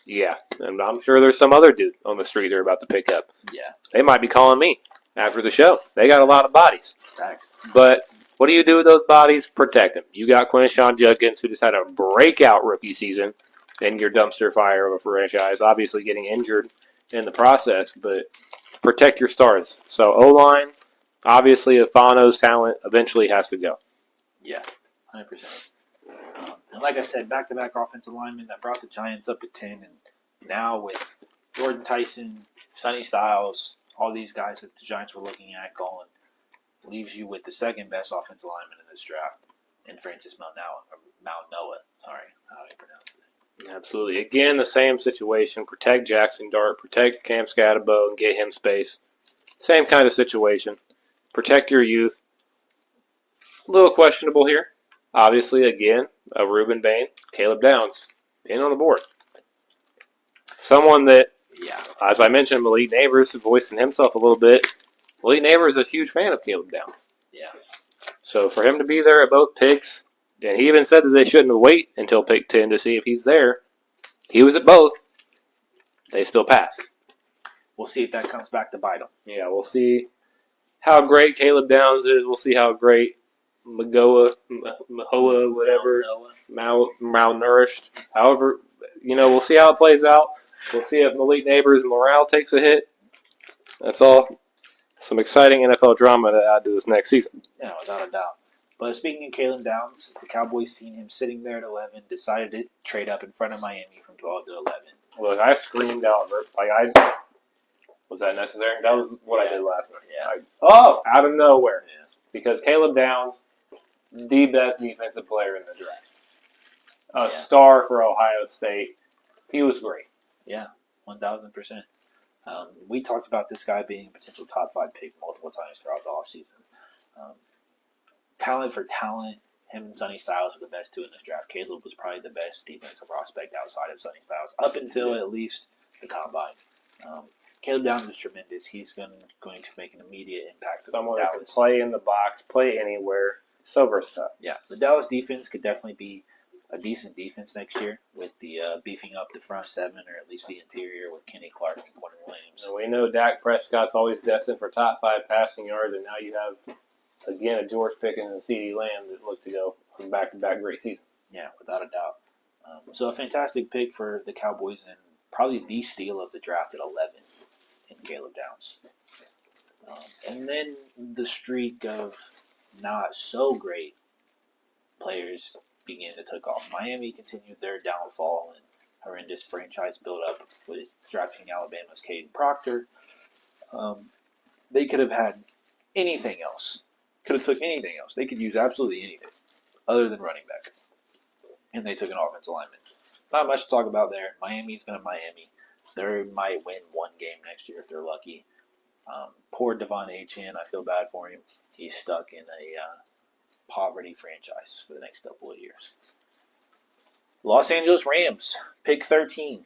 Yeah, and I'm sure there's some other dude on the street they're about to pick up. Yeah. They might be calling me after the show. They got a lot of bodies. Facts. But what do you do with those bodies? Protect them. You got Quinshon Judkins, who just had a breakout rookie season, in your dumpster fire of a franchise, obviously getting injured in the process, but protect your stars. So O-line, obviously, Afano's talent eventually has to go. Yeah, 100%. And like I said, back-to-back offensive linemen that brought the Giants up at 10, and now with Jordan Tyson, Sonny Styles, all these guys that the Giants were looking at going, leaves you with the second best offensive lineman in this draft, and Francis Mount Noah. Sorry, how do you pronounce it? Absolutely. Again, the same situation. Protect Jackson Dart, protect Cam Scatabo, and get him space. Same kind of situation. Protect your youth. A little questionable here. Obviously, again, a Reuben Bain, Caleb Downs, being on the board. Someone that, as I mentioned, Malik Neighbors voicing himself a little bit. Malik Neighbors is a huge fan of Caleb Downs. Yeah. So for him to be there at both picks, and he even said that they shouldn't wait until pick 10 to see if he's there. He was at both. They still passed. We'll see if that comes back to bite them. Yeah, we'll see how great Caleb Downs is. We'll see how great Mahoa, whatever, malnourished. However, we'll see how it plays out. We'll see if Malik Neighbors' morale takes a hit. That's all. Some exciting NFL drama to add to this next season. Yeah, without a doubt. But speaking of Caleb Downs, the Cowboys seen him sitting there at 11, decided to trade up in front of Miami from 12 to 11. Look, I screamed out. Was that necessary? That was what I did last night. Yeah. Out of nowhere. Yeah. Because Caleb Downs, the best defensive player in the draft. A star for Ohio State. He was great. Yeah, 1,000%. We talked about this guy being a potential top 5 pick multiple times throughout the offseason. Talent for talent, him and Sonny Styles were the best two in this draft. Caleb was probably the best defensive prospect outside of Sonny Styles, up until at least the combine. Caleb Downs is tremendous. He's going to make an immediate impact. Someone that can play in the box, play anywhere, so versatile. Yeah, the Dallas defense could definitely be a decent defense next year with the beefing up the front 7 or at least the interior with Kenny Clark and Quentin Williams. And we know Dak Prescott's always destined for top 5 passing yards, and now you have, again, a George Pickens and CeeDee Lamb that look to go from back-to-back great season. Yeah, without a doubt. So a fantastic pick for the Cowboys and probably the steal of the draft at 11 in Caleb Downs. And then the streak of not so great players began to take off. Miami continued their downfall and horrendous franchise build-up with drafting Alabama's Caden Proctor. They could have had anything else. Could have took anything else. They could use absolutely anything other than running back. And they took an offensive lineman. Not much to talk about there. Miami's going to Miami. They might win one game next year if they're lucky. Poor Devon Achane. I feel bad for him. He's stuck in a poverty franchise for the next couple of years. Los Angeles Rams, pick 13.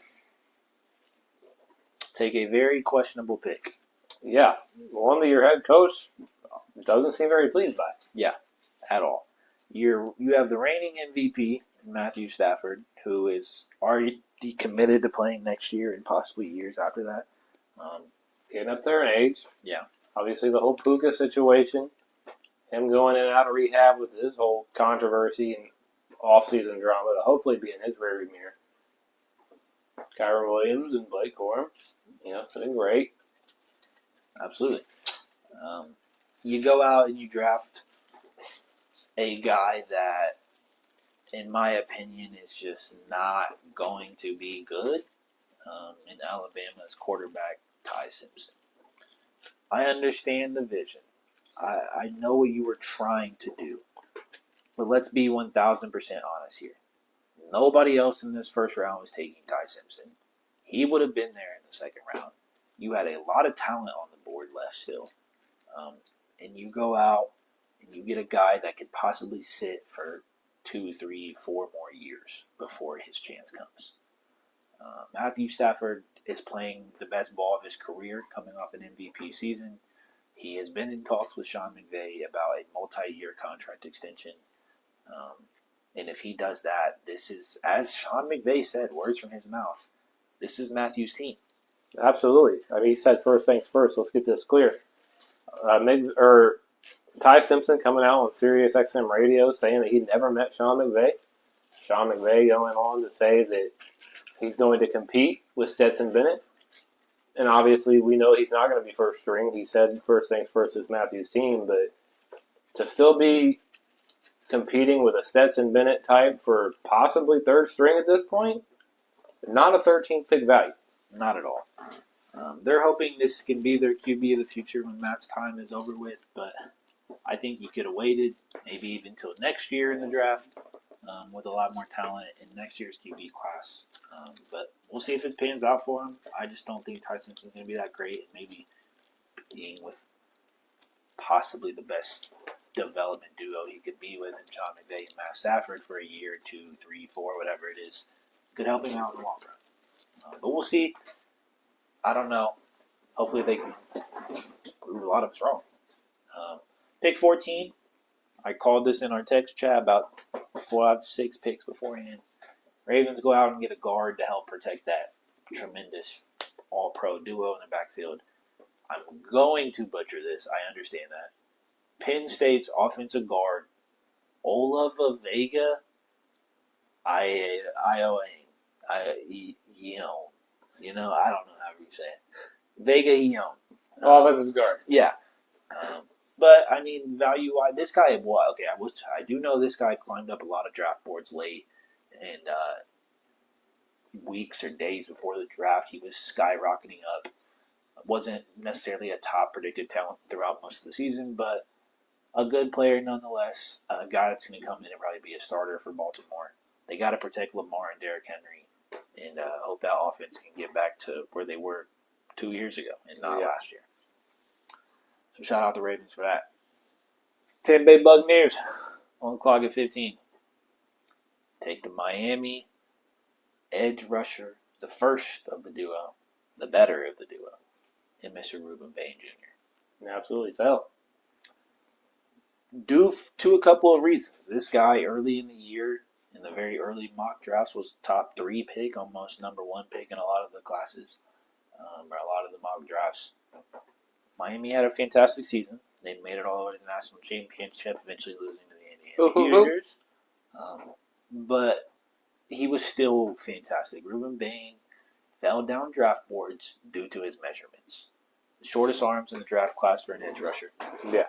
Take a very questionable pick. Yeah, one that your head coach doesn't seem very pleased by. Yeah, at all. You have the reigning MVP, Matthew Stafford, who is already committed to playing next year and possibly years after that. Getting up there in age. Yeah. Obviously, the whole Puka situation, him going in and out of rehab with his whole controversy and off-season drama to hopefully be in his rearview mirror. Kyron Williams and Blake Corum, it's been great. Absolutely. You go out and you draft a guy that, in my opinion, is just not going to be good in Alabama's quarterback, Ty Simpson. I understand the vision. I know what you were trying to do. But let's be 1,000% honest here. Nobody else in this first round was taking Ty Simpson. He would have been there in the second round. You had a lot of talent on the board left still. And you go out and you get a guy that could possibly sit for 2, 3, 4 more years before his chance comes. Matthew Stafford is playing the best ball of his career, coming off an MVP season. He has been in talks with Sean McVay about a multi-year contract extension. And if he does that, this is, as Sean McVay said, words from his mouth, this is Matthew's team. Absolutely. I mean, he said first things first. Let's get this clear. Ty Simpson coming out on Sirius XM radio saying that he never met Sean McVay. Sean McVay going on to say that he's going to compete with Stetson Bennett. And obviously we know he's not going to be first string. He said first things first is Matthew's team. But to still be competing with a Stetson Bennett type for possibly third string at this point, not a 13th pick value. Not at all. They're hoping this can be their QB of the future when Matt's time is over with, but I think you could have waited maybe even till next year in the draft with a lot more talent in next year's QB class. But we'll see if it pans out for him. I just don't think Ty Simpson's going to be that great, and maybe being with possibly the best development duo he could be with in John McVay and Matt Stafford for a year, 2, 3, 4, whatever it is, could help him out in the long run. But we'll see. I don't know. Hopefully they can prove a lot of us wrong. Pick 14. I called this in our text chat about 5, 6 picks beforehand. Ravens go out and get a guard to help protect that tremendous all-pro duo in the backfield. I'm going to butcher this. I understand that. Penn State's offensive guard, Olava Vega, I don't know how you say it. Vega Ion. Offensive guard. Yeah. But, I mean, value-wise, this guy, I do know this guy climbed up a lot of draft boards late, and weeks or days before the draft, he was skyrocketing up. Wasn't necessarily a top predictive talent throughout most of the season, but a good player nonetheless. A guy that's going to come in and probably be a starter for Baltimore. They got to protect Lamar and Derrick Henry, and hope that offense can get back to where they were 2 years ago and not last year. So shout out the Ravens for that. Tampa Bay Buccaneers on the clock at 15. Take the Miami edge rusher, the first of the duo, the better of the duo, and Mr. Ruben Bain Jr. Absolutely fell. Due to a couple of reasons. This guy early in the year, in the very early mock drafts, was top 3 pick, almost number 1 pick in a lot of the classes, or a lot of the mock drafts. Miami had a fantastic season. They made it all the way to the national championship, eventually losing to the Indiana Hoosiers. But he was still fantastic. Ruben Bain fell down draft boards due to his measurements. The shortest arms in the draft class for an edge rusher. Yeah.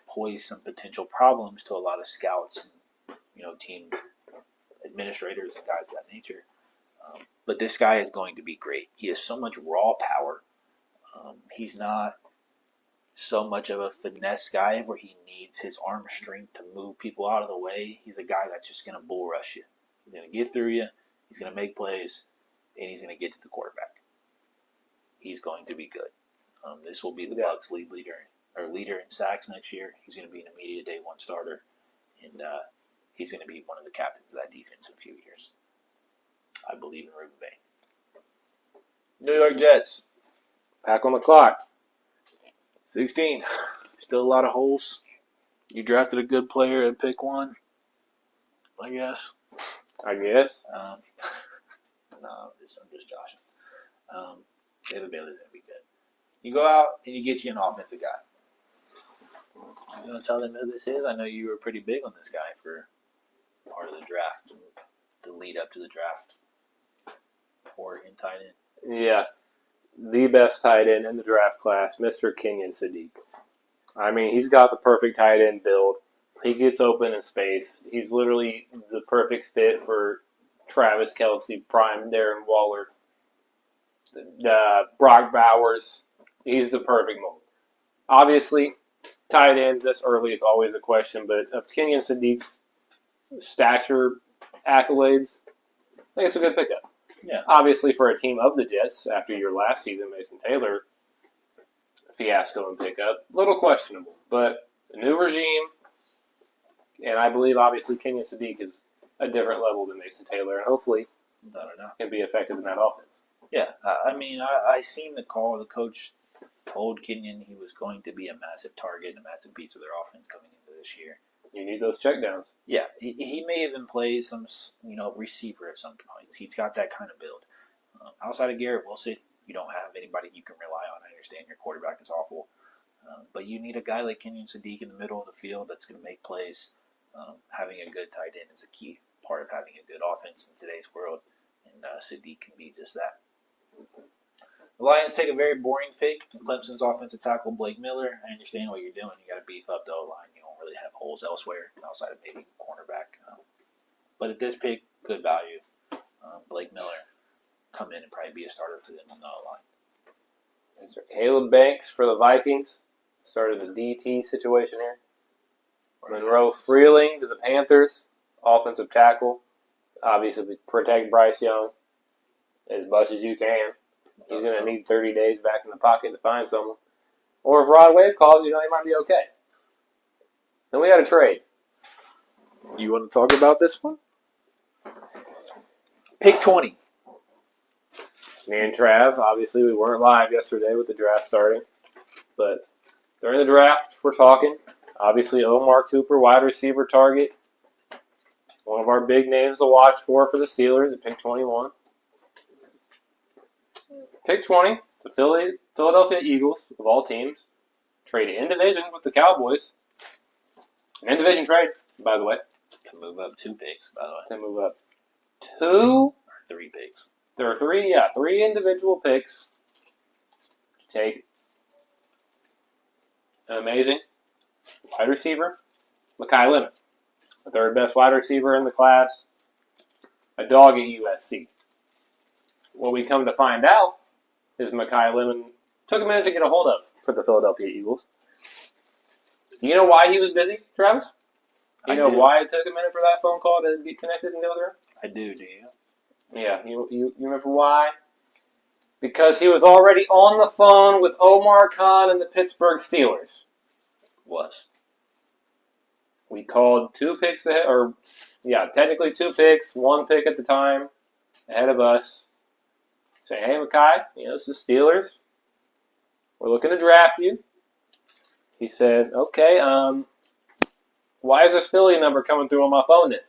Posed some potential problems to a lot of scouts and team administrators and guys of that nature. But this guy is going to be great. He has so much raw power. He's not so much of a finesse guy where he needs his arm strength to move people out of the way. He's a guy that's just going to bull rush you. He's going to get through you. He's going to make plays, and he's going to get to the quarterback. He's going to be good. This will be the Bucs' leader in sacks next year. He's going to be an immediate day 1 starter, and he's going to be one of the captains of that defense in a few years. I believe in Ruben Bain. New York Jets. Back on the clock. 16. Still a lot of holes. You drafted a good player at pick 1, I guess. No, I'm just joshing. David Bailey's going to be good. You go out and you get you an offensive guy. I'm going to tell them who this is. I know you were pretty big on this guy for part of the draft, the lead up to the draft. Oregon tight end. Yeah. The best tight end in the draft class, Mr. Kenyon Sadiq. I mean, he's got the perfect tight end build. He gets open in space. He's literally the perfect fit for Travis Kelce, prime Darren Waller, Brock Bowers. He's the perfect mold. Obviously, tight ends this early is always a question, but of Kenyon Sadiq's stature accolades, I think it's a good pickup. Yeah. Obviously, for a team of the Jets, after your last season, Mason Taylor fiasco and pickup, a little questionable. But a new regime, and I believe, obviously, Kenyon Sadiq is a different level than Mason Taylor, and hopefully can be effective in that offense. Yeah, I seen the call. The coach told Kenyon he was going to be a massive target and a massive piece of their offense coming into this year. You need those checkdowns. Yeah, he may even play some, receiver at some points. He's got that kind of build. Outside of Garrett Wilson, you don't have anybody you can rely on. I understand your quarterback is awful, but you need a guy like Kenyon Sadiq in the middle of the field that's going to make plays. Having a good tight end is a key part of having a good offense in today's world, and Sadiq can be just that. The Lions take a very boring pick. Clemson's offensive tackle, Blake Miller. I understand what you're doing. You got to beef up the O-line. You don't really have holes elsewhere outside of maybe cornerback. But at this pick, good value. Blake Miller come in and probably be a starter for them on the O-line. Mr. Caleb Banks for the Vikings. Started the DT situation here. Monroe Freeling to the Panthers. Offensive tackle. Obviously, protect Bryce Young as much as you can. He's going to need 30 days back in the pocket to find someone. Or if Rod Wave calls, he might be okay. Then we got a trade. You want to talk about this one? Pick 20. Me and Trav, obviously, we weren't live yesterday with the draft starting. But during the draft, we're talking. Obviously, Omar Cooper, wide receiver target. One of our big names to watch for the Steelers at pick 21. Pick 20, the Philadelphia Eagles, of all teams, trade in division with the Cowboys. An in-division trade, by the way. To move up 2 picks, by the way. To move up 2 or 3 picks. There are 3 individual picks. Take an amazing wide receiver, Mekhi Lemon, the third best wide receiver in the class, a dog at USC. What we come to find out is Mekhi Lemon took a minute to get a hold of for the Philadelphia Eagles. You know why he was busy, Travis? You know why it took a minute for that phone call to get connected and go through? I do you? Yeah, you remember why? Because he was already on the phone with Omar Khan and the Pittsburgh Steelers. We called 2 picks ahead, technically 2 picks, 1 pick at the time, ahead of us. Saying, hey, Mekhi, this is Steelers. We're looking to draft you. He said, okay, why is this Philly number coming through on my phone then?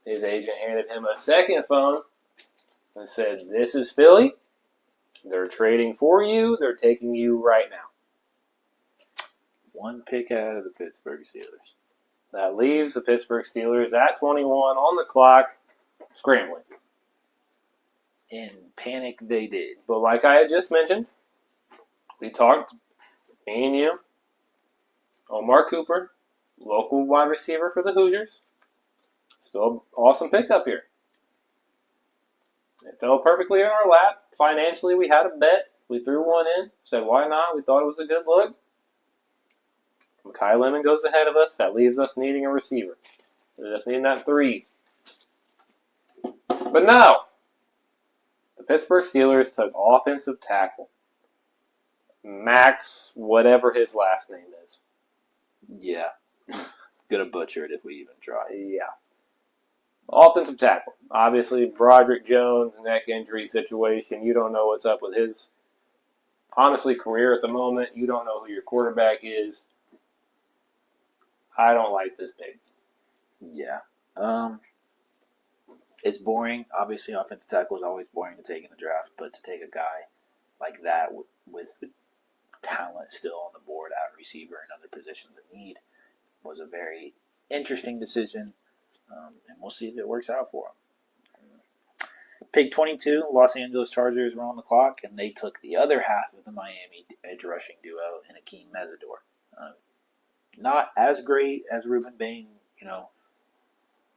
His agent handed him a second phone and said, this is Philly. They're trading for you. They're taking you right now. 1 pick out of the Pittsburgh Steelers. That leaves the Pittsburgh Steelers at 21 on the clock, scrambling. In panic they did. But like I had just mentioned, we talked, me and you, Omar Cooper, local wide receiver for the Hoosiers. Still an awesome pickup here. It fell perfectly in our lap. Financially, we had a bet. We threw one in. Said, why not? We thought it was a good look. Mekhi Lemon goes ahead of us. That leaves us needing a receiver. We're just needing that 3. But no. The Pittsburgh Steelers took offensive tackle. Max, whatever his last name is. Yeah. Gonna butcher it if we even try. Yeah. Offensive tackle. Obviously, Broderick Jones, neck injury situation. You don't know what's up with his, honestly, career at the moment. You don't know who your quarterback is. I don't like this pick. Yeah. It's boring. Obviously, offensive tackle is always boring to take in the draft, but to take a guy like that with talent still on the board at receiver and other positions of need was a very interesting decision, and we'll see if it works out for him. Pick 22, Los Angeles Chargers were on the clock, and they took the other half of the Miami edge rushing duo in Akeem Mesidor. not as great as Ruben Bain,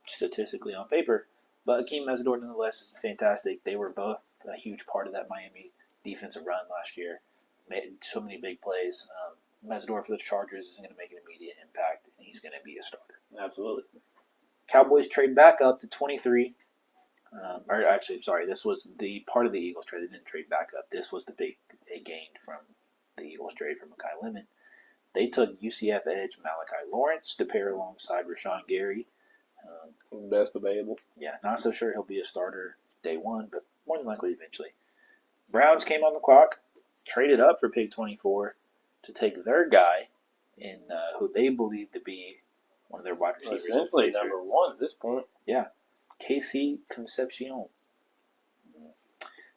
statistically on paper, but Akeem Mesidor nonetheless is fantastic. They were both a huge part of that Miami defensive run last year. Made so many big plays. Mesidor for the Chargers is going to make an immediate impact, and he's going to be a starter. Absolutely. Cowboys trade back up to 23. This was the part of the Eagles trade. They didn't trade back up. This was the big they gained from the Eagles trade for Mekhi Lemon. They took UCF edge Malachi Lawrence to pair alongside Rashawn Gary. Best available. Yeah, not so sure he'll be a starter day one, but more than likely eventually. Browns came on the clock, traded up for pick 24 to take their guy in who they believe to be one of their wide receivers. Essentially number one at this point. Yeah, Casey Concepcion,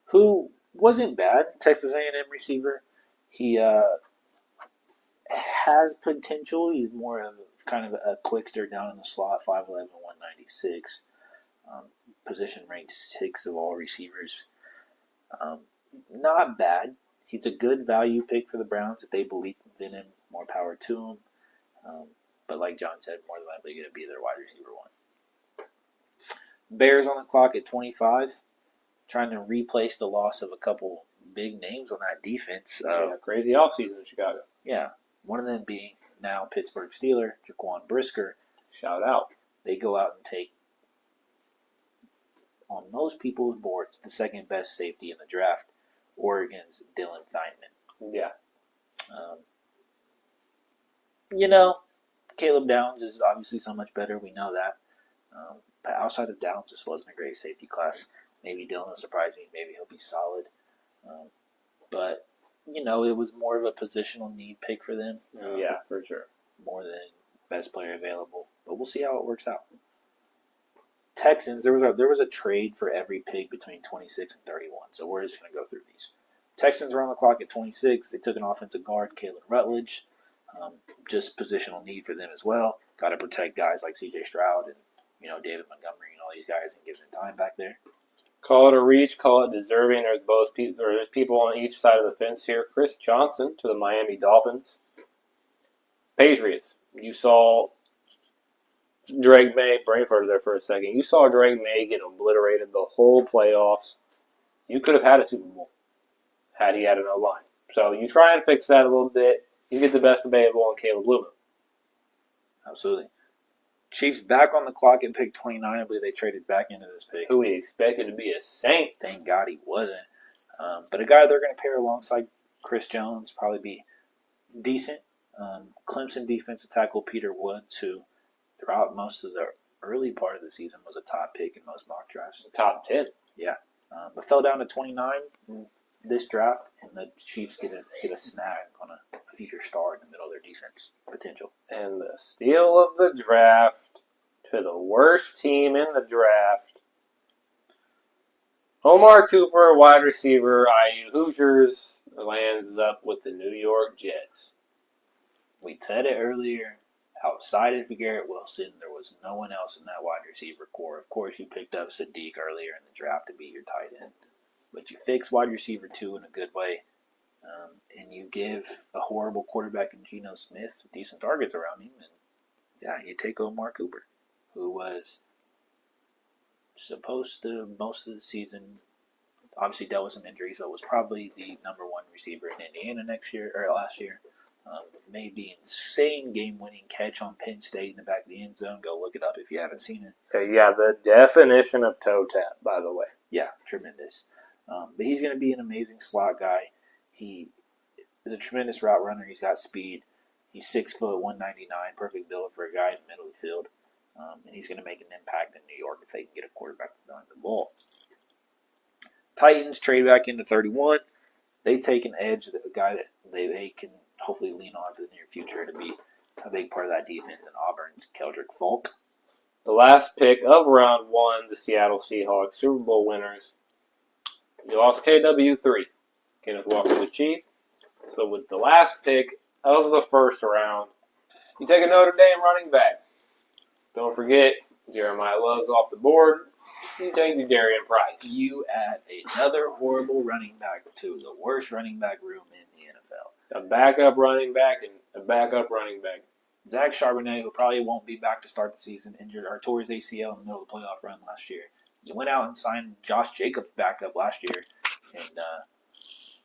who wasn't bad, Texas A&M receiver. He has potential. He's more of kind of a quickster down in the slot, 5'11", 196. Position ranked 6 of all receivers. Not bad. He's a good value pick for the Browns. If they believe in him, more power to him. But like John said, more than likely going to be their wide receiver one. Bears on the clock at 25, trying to replace the loss of a couple big names on that defense. Crazy offseason in Chicago. Yeah, one of them being now Pittsburgh Steeler, Jaquan Brisker. Shout out. They go out and take, on most people's boards, the second best safety in the draft, Oregon's Dylan Theinman. Yeah. Caleb Downs is obviously so much better. We know that. But outside of Downs, this wasn't a great safety class. Maybe Dylan will surprise me. Maybe he'll be solid. But it was more of a positional need pick for them. Yeah, for sure. More than best player available. But we'll see how it works out. Texans, there was a trade for every pick between 26 and 31. So we're just going to go through these. Texans are on the clock at 26. They took an offensive guard, Kalen Rutledge. Just positional need for them as well. Got to protect guys like C.J. Stroud and David Montgomery and all these guys and give them time back there. Call it a reach, call it deserving. There's people on each side of the fence here. Chris Johnson to the Miami Dolphins. Patriots. You saw Drake May, Brainford there for a second. You saw Drake May get obliterated the whole playoffs. You could have had a Super Bowl had he had an O-line. So you try and fix that a little bit. You get the best available on Caleb Luma. Absolutely. Chiefs back on the clock at pick 29. I believe they traded back into this pick. Who we expected to be a Saint. Thank God he wasn't. But a guy they're going to pair alongside Chris Jones, probably be decent. Clemson defensive tackle Peter Woods, who throughout most of the early part of the season was a top pick in most mock drafts. Top 10. Yeah. But fell down to 29 in this draft, and the Chiefs get a snag on a future star in the middle of their defense potential. And the steal of the draft to the worst team in the draft. Omar Cooper, wide receiver, IU Hoosiers, lands up with the New York Jets. We said it earlier. Outside of Garrett Wilson, there was no one else in that wide receiver core. Of course, you picked up Sadiq earlier in the draft to be your tight end. But you fix wide receiver 2 in a good way. And you give a horrible quarterback in Geno Smith some decent targets around him. And, yeah, you take Omar Cooper, who was supposed to, most of the season, obviously dealt with some injuries, but was probably the number 1 receiver in Indiana last year. Made the insane game-winning catch on Penn State in the back of the end zone. Go look it up if you haven't seen it. Yeah, the definition of toe tap, by the way. Yeah, tremendous. But he's going to be an amazing slot guy. He is a tremendous route runner. He's got speed. He's 6 foot, 199, perfect build for a guy in the middle of the field. And he's going to make an impact in New York if they can get a quarterback behind the ball. Titans trade back into 31. They take an edge, a guy that they can hopefully lean on for the near future to be a big part of that defense in Auburn's Keldrick Falk. The last pick of round 1, the Seattle Seahawks, Super Bowl winners. You lost KW3, Kenneth Walker the Chief. So with the last pick of the first round, you take a Notre Dame running back. Don't forget, Jeremiah Love's off the board. You take Darian Price. You add another horrible running back to the worst running back room in the NFL. A backup running back and a backup running back. Zach Charbonnet, who probably won't be back to start the season, injured or tore his ACL in the middle of the playoff run last year. You went out and signed Josh Jacobs back up last year, and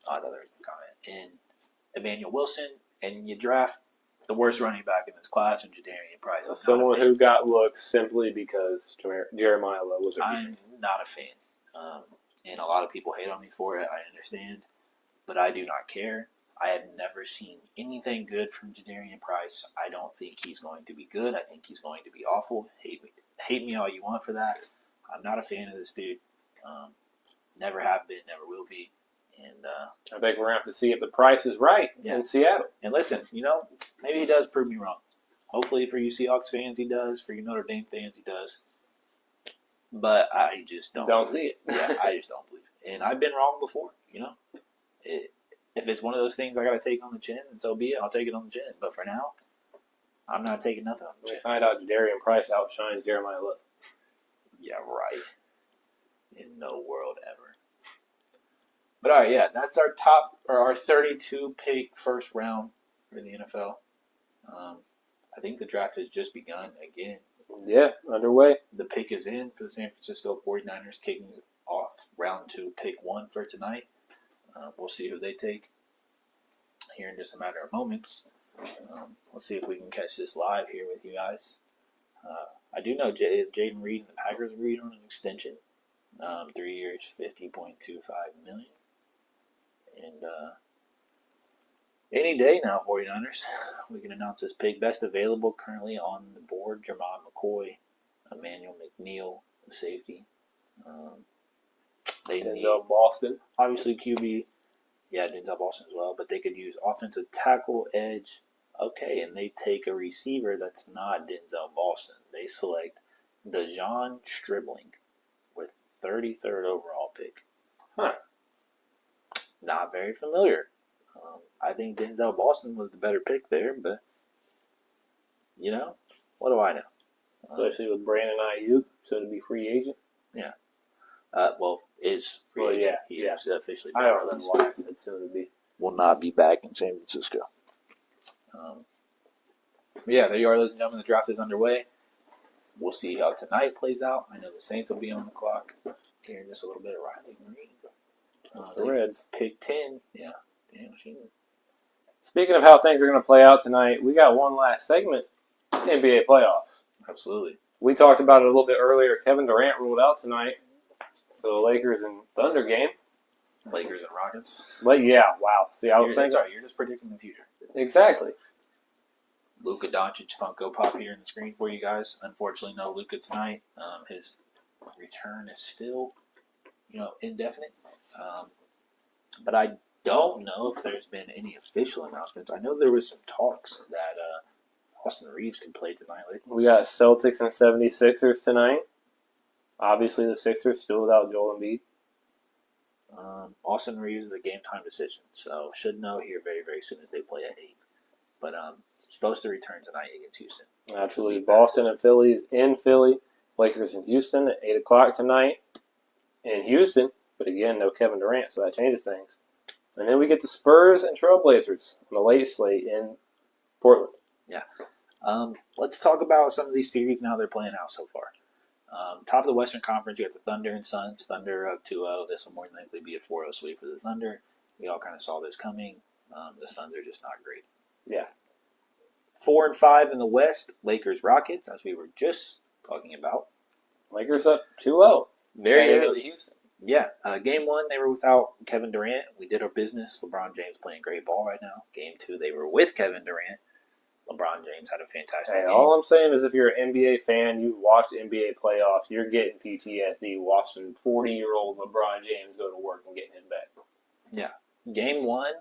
another comment, and Emmanuel Wilson, and you draft the worst running back in this class in Jadarian Price. Someone who got looks simply because Jeremiah Love was a I'm not a fan. And a lot of people hate on me for it. I understand. But I do not care. I have never seen anything good from Jadarian Price. I don't think he's going to be good. I think he's going to be awful. Hate me all you want for that. I'm not a fan of this dude. Never have been, never will be. And I think we're going to have to see if the price is right in Seattle. And listen, maybe he does prove me wrong. Hopefully for you Seahawks fans he does. For you Notre Dame fans he does. But I just don't see it. Yeah, I just don't believe it. And I've been wrong before, If it's one of those things I got to take on the chin, then so be it. I'll take it on the chin. But for now, I'm not taking nothing on the We chin. find out Jadarian Price outshines Jeremiah Love. Yeah, right. In no world ever. But all right, yeah, that's our 32 pick first round for the NFL. I think the draft has just begun again. Yeah, underway. The pick is in for the San Francisco 49ers, kicking off round 2, pick 1 for tonight. We'll see who they take here in just a matter of moments. Let's see if we can catch this live here with you guys. I do know Jaden Reed and the Packers agreed on an extension. 3 years, $50.25 million. And any day now, 49ers, we can announce this pick. Best available currently on the board, Jermon McCoy, Emmanuel McNeil, the safety. They Denzel Boston. Obviously, QB, Denzel Boston as well, but they could use offensive tackle, edge. Okay, and they take a receiver that's not Denzel Boston. They select DeJon Stribling with 33rd overall pick. Huh. Not very familiar. I think Denzel Boston was the better pick there, but, what do I know? Especially with Brandon Ayuk, so to be free agent. Yeah. Is free agent. He is officially I don't know why I said so to be. Will not be back in San Francisco. There you are, ladies and gentlemen. The draft is underway. We'll see how tonight plays out. I know the Saints will be on the clock here in just a little bit. Riley Green. The Reds. Pick 10. Yeah. Damn, Speaking of how things are going to play out tonight, we got one last segment, NBA playoffs. Absolutely. We talked about it a little bit earlier. Kevin Durant ruled out tonight for the Lakers and Thunder game. Lakers and Rockets. But yeah, wow. See, I was thinking. Sorry, you're just predicting the future. Exactly. Luka Doncic Funko Pop here on the screen for you guys. Unfortunately, no Luka tonight. His return is still, indefinite. But I don't know if there's been any official announcements. I know there was some talks that Austin Reeves could play tonight. We got Celtics and 76ers tonight. Obviously, the Sixers still without Joel Embiid. Austin Reeves is a game-time decision, so should know here very, very soon as they play at 8. But supposed to return tonight against Houston. Absolutely. Boston and Phillies in Philly. Lakers in Houston at 8 o'clock tonight in Houston. But again, no Kevin Durant, so that changes things. And then we get the Spurs and Trailblazers on the late slate in Portland. Yeah. Let's talk about some of these series now they're playing out so far. Top of the Western Conference, you got the Thunder and Suns. Thunder up 2-0. This will more than likely be a 4-0 sweep for the Thunder. We all kind of saw this coming. The Suns are just not great. Yeah. 4 and 5 in the West. Lakers Rockets, as we were just talking about. Lakers up 2-0. Very early Houston. Yeah. Game 1, they were without Kevin Durant. We did our business. LeBron James playing great ball right now. Game 2, they were with Kevin Durant. LeBron James had a fantastic game. All I'm saying is if you're an NBA fan, you watch NBA playoffs, you're getting PTSD watching 40-year-old LeBron James go to work and getting his back. Yeah. Game 1,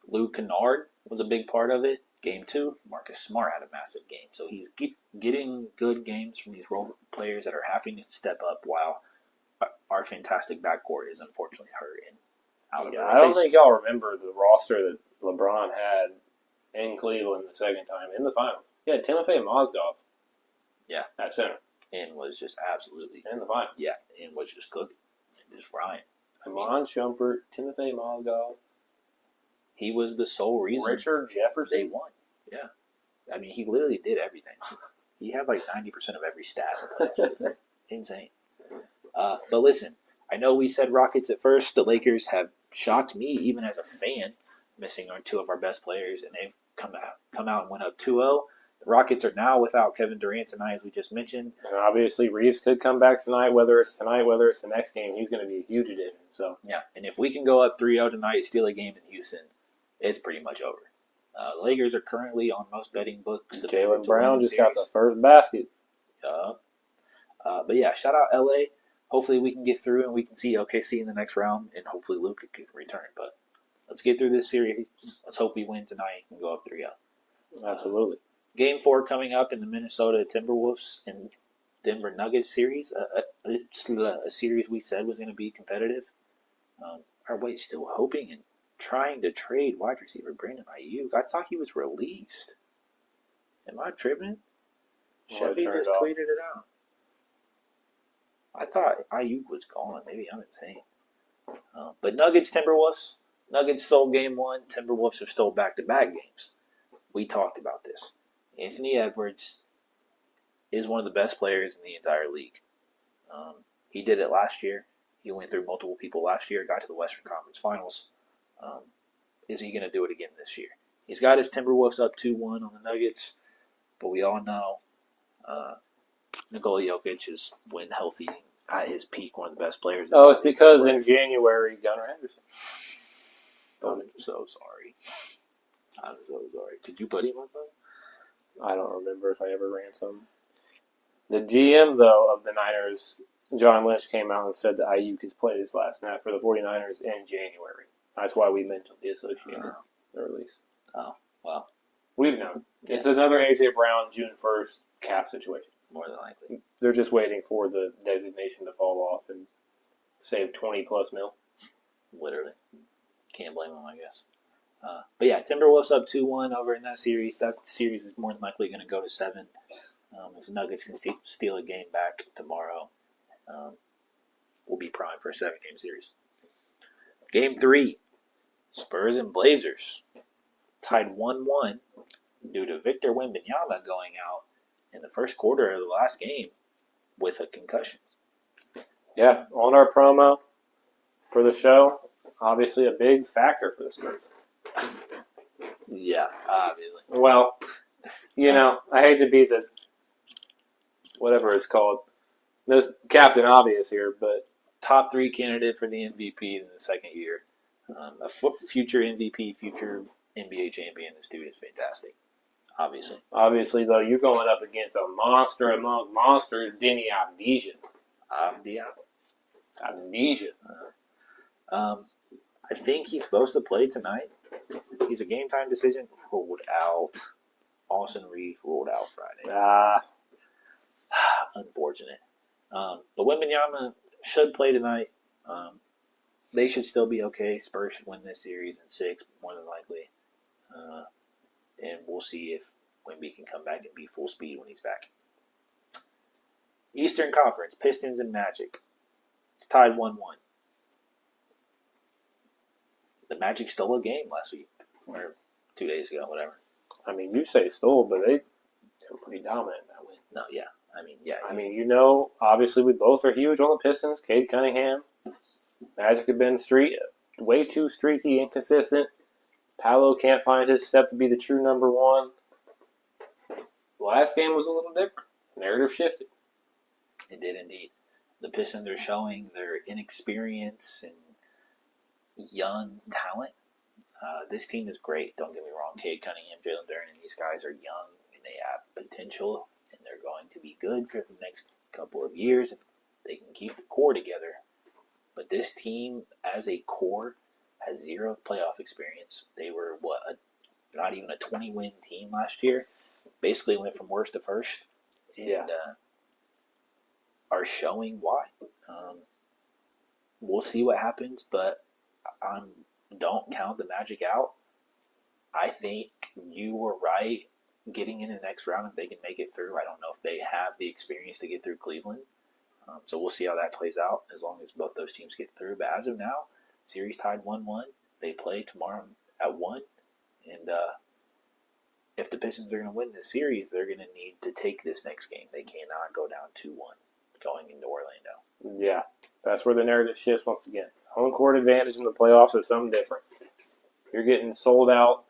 Lou Kennard was a big part of it. Game 2, Marcus Smart had a massive game. So he's getting good games from these role players that are having to step up while our fantastic backcourt is unfortunately hurt and out of I don't think y'all remember the roster that LeBron had in Cleveland the second time in the finals. He had Timofey Mozgov. Yeah. At center. And was just absolutely in the finals. Yeah, and was just cooking. And just frying. Amon Shumpert, Timofey Mozgov. He was the sole reason Richard Jefferson. they won. Yeah. I mean, he literally did everything. He had like 90% of every stat. Insane. But listen, I know we said Rockets at first. The Lakers have shocked me, even as a fan, missing two of our best players, and they've come out and went up 2-0. The Rockets are now without Kevin Durant tonight, as we just mentioned. And obviously, Reeves could come back tonight. Whether it's tonight, whether it's the next game, he's going to be a huge addition. So yeah, and if we can go up 3-0 tonight, steal a game in Houston, it's pretty much over. The Lakers are currently on most betting books. Jaylen Brown just got the first basket. But yeah, shout out LA. Hopefully we can get through and we can see OKC in the next round, and hopefully Luka can return. But let's get through this series. Let's hope we win tonight and go up 3-0. Absolutely. Game 4 coming up in the Minnesota Timberwolves and Denver Nuggets series. A series we said was going to be competitive. Are we still hoping and trying to trade wide receiver Brandon Ayuk? I thought he was released. Am I tripping? Chevy just tweeted it out. I thought Ayuk was gone. Maybe I'm insane. But Nuggets, Timberwolves. Nuggets stole game 1. Timberwolves have stole back-to-back games. We talked about this. Anthony Edwards is one of the best players in the entire league. He did it last year. He went through multiple people last year, got to the Western Conference Finals. Is he going to do it again this year? He's got his Timberwolves up 2-1 on the Nuggets, but we all know Nikola Jokic is, when healthy, at his peak, one of the best players. Oh, it's because in January, Gunnar Henderson. I'm so sorry. Did you put him on something? I don't remember if I ever ran some. The GM, though, of the Niners, John Lynch, came out and said that Ayuk has played his last snap for the 49ers in January. That's why we mentioned the associated release. Oh, well. We've known. Yeah. It's another A.J. Brown, June 1st cap situation. More than likely. They're just waiting for the designation to fall off and save 20-plus mil. Literally. Can't blame them, I guess. But yeah, Timberwolves up 2-1 over in that series. That series is more than likely going to go to 7. If the Nuggets can steal a game back tomorrow, we'll be primed for a 7-game series. Game 3, Spurs and Blazers. Tied 1-1 due to Victor Wembanyama going out in the first quarter of the last game with a concussion. Yeah, on our promo for the show, obviously a big factor for the Spurs. Yeah, obviously. Well, I hate to be the whatever it's called. There's Captain Obvious here, but top 3 candidate for the MVP in the second year. A future MVP, future NBA champion. This dude is fantastic. Obviously. Obviously, though, you're going up against a monster among monsters, Denny Avdija. Avdija. I think he's supposed to play tonight. He's a game-time decision. Ruled out. Austin Reeves ruled out Friday. Unfortunate. But Wembanyama should play tonight. They should still be okay. Spurs should win this series in 6, more than likely. And we'll see if Wemby can come back and be full speed when he's back. Eastern Conference, Pistons and Magic. It's tied 1-1. The Magic stole a game last week, or 2 days ago, whatever. I mean, you say stole, but they were pretty dominant in that win. No, yeah. I mean, obviously we both are huge on the Pistons. Cade Cunningham. Magic have been way too streaky, inconsistent. Paolo can't find his step to be the true number 1. The last game was a little different. Narrative shifted. It did indeed. The Pistons are showing their inexperience and young talent. This team is great. Don't get me wrong. Cade Cunningham, Jalen Duren, and these guys are young and they have potential, and they're going to be good for the next couple of years if they can keep the core together. But this team, as a core, has 0 playoff experience. They were not even a 20-win team last year. Basically went from worst to first, and are showing why. We'll see what happens, but don't count the Magic out. I think you were right getting in the next round if they can make it through. I don't know if they have the experience to get through Cleveland. So we'll see how that plays out as long as both those teams get through. But as of now, series tied 1-1. They play tomorrow at 1. And if the Pistons are going to win this series, they're going to need to take this next game. They cannot go down 2-1 going into Orlando. Yeah, that's where the narrative shifts once again. Home court advantage in the playoffs is something different. You're getting sold out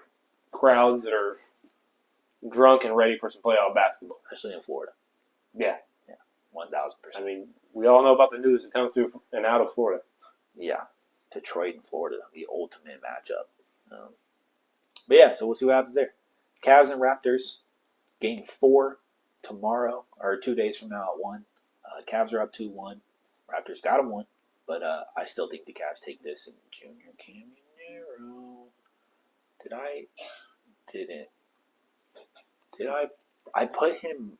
crowds that are drunk and ready for some playoff basketball. Especially in Florida. Yeah. 1,000%. I mean, we all know about the news that comes through and out of Florida. Yeah. Detroit and Florida, the ultimate matchup. But yeah, so we'll see what happens there. Cavs and Raptors, game 4 tomorrow, or 2 days from now at 1. Cavs are up 2-1. Raptors got them 1. But I still think the Cavs take this in Junior Caminero. I put him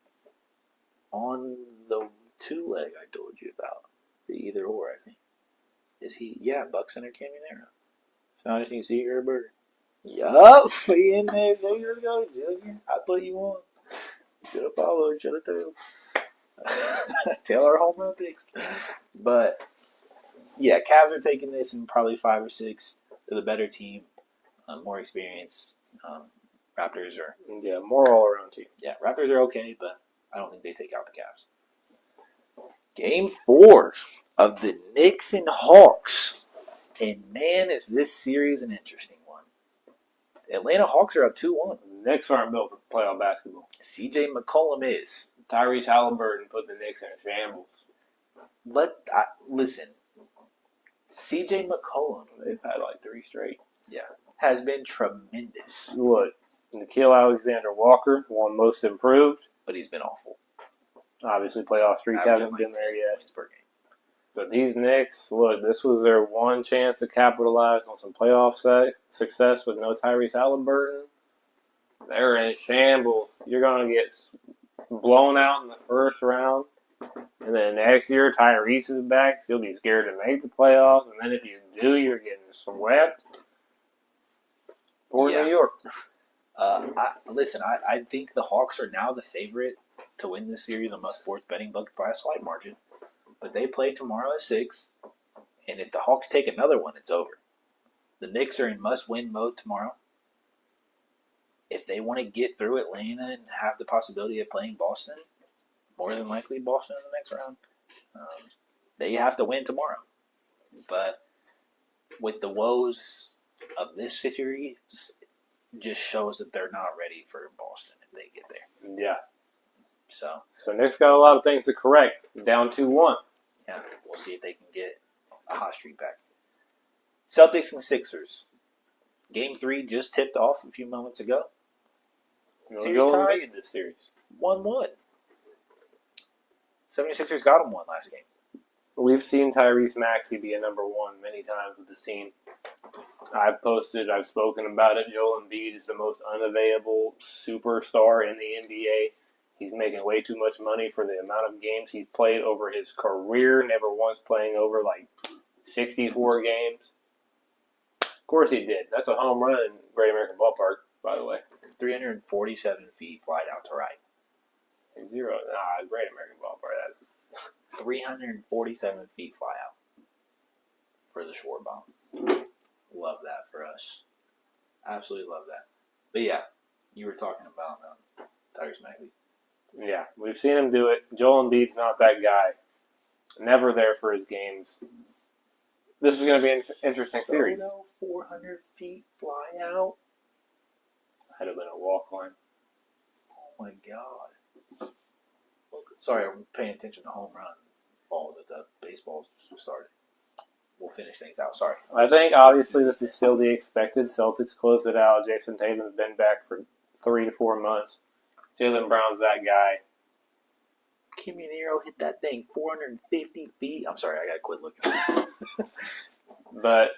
on the 2-leg I told you about. The either or, I think. Is he? Yeah, Buxton or Caminero. So I just need to see your burger. Yup, we in there. There you go, Junior. I put you on. Should have followed. Should have told. Tell our home run picks. But yeah, Cavs are taking this in probably 5 or 6. They're the better team, more experience. Raptors are more all around team. Yeah, Raptors are okay, but I don't think they take out the Cavs. Game 4 of the Knicks and Hawks. And man, is this series an interesting one. The Atlanta Hawks are up 2-1. The Knicks aren't built for playoff basketball. CJ McCollum is. Tyrese Halliburton put the Knicks in shambles. Listen. CJ McCollum. They've had like 3 straight. Yeah. Has been tremendous. Look, Nikhil Alexander-Walker won Most Improved. But he's been awful. Obviously, playoff streak hasn't been there yet. But these Knicks, look, this was their one chance to capitalize on some playoff success with no Tyrese Halliburton. They're in shambles. You're going to get blown out in the first round. And then next year, Tyrese is back. So you'll be scared to make the playoffs. And then if you do, you're getting swept. Poor New York. I think the Hawks are now the favorite to win this series on most sports betting book by a slight margin. But they play tomorrow at 6. And if the Hawks take another one, it's over. The Knicks are in must-win mode tomorrow. If they want to get through Atlanta and have the possibility of playing Boston, more than likely Boston in the next round, they have to win tomorrow. But with the woes of this series, just shows that they're not ready for Boston if they get there. Yeah. So Knicks got a lot of things to correct. Down 2-1. Yeah, we'll see if they can get a hot streak back. Celtics and Sixers. Game 3 just tipped off a few moments ago. Go in this series. 1-1. 76ers got him 1 last game. We've seen Tyrese Maxey be a number 1 many times with this team. I've spoken about it. Joel Embiid is the most unavailable superstar in the NBA. He's making way too much money for the amount of games he's played over his career, never once playing over like 64 games. Of course he did. That's a home run in Great American Ballpark, by the way. 347 feet flight out to right. Great American Ballpark. 347 feet fly out for the short bomb. Love that for us. Absolutely love that. But yeah, you were talking about Tyrese Maxey. Yeah, we've seen him do it. Joel Embiid's not that guy. Never there for his games. This is going to be an interesting series. 400 feet fly out. Had to have been a walk line. Oh my God. Sorry, I'm paying attention to home run ball that the baseball started. We'll finish things out. Sorry. I think obviously this is still the expected. Celtics close it out. Jason Tatum's been back for 3 to 4 months. Jaylen Brown's that guy. Caminero hit that thing 450 feet. I'm sorry, I gotta quit looking. But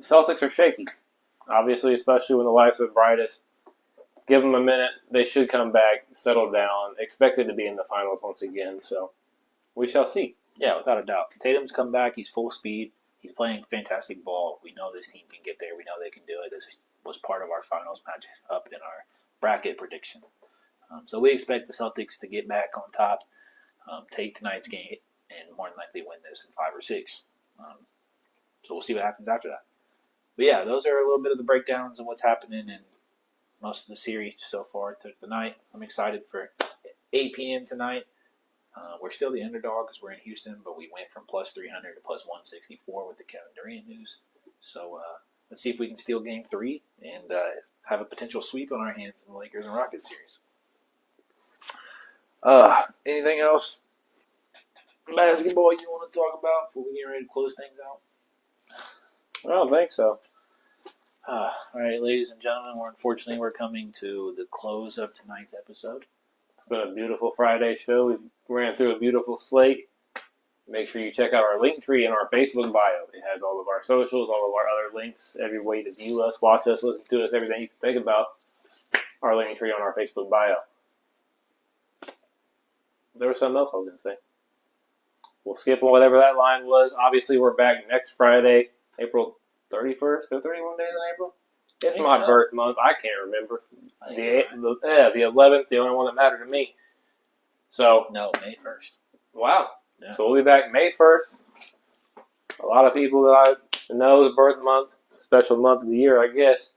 Celtics are shaky. Obviously, especially when the lights are brightest. Give them a minute. They should come back, settle down. Expected to be in the finals once again. So we shall see. Yeah, without a doubt. Tatum's come back. He's full speed. He's playing fantastic ball. We know this team can get there. We know they can do it. This was part of our finals match up in our bracket prediction. So we expect the Celtics to get back on top, take tonight's game, and more than likely win this in 5 or 6. So we'll see what happens after that. But yeah, those are a little bit of the breakdowns of what's happening in most of the series so far through the night. I'm excited for 8 p.m. tonight. We're still the underdog because we're in Houston, but we went from plus 300 to plus 164 with the Kevin Durant news. So let's see if we can steal Game 3 and have a potential sweep on our hands in the Lakers and Rockets series. Anything else basketball you want to talk about before we get ready to close things out? I don't think so. All right, ladies and gentlemen, unfortunately we're coming to the close of tonight's episode. It's been a beautiful Friday show. We ran through a beautiful slate. Make sure you check out our link tree in our Facebook bio. It has all of our socials, all of our other links, every way to view us, watch us, listen to us, everything you can think about. Our link tree on our Facebook bio. There was something else I was going to say. We'll skip whatever that line was. Obviously, we're back next Friday, April 31st. There are 31 days in April? It's my birth month. I can't remember. The 11th, the only one that mattered to me. So No, May 1st. Wow. Yeah. So we'll be back May 1st. A lot of people that I know is birth month, special month of the year, I guess.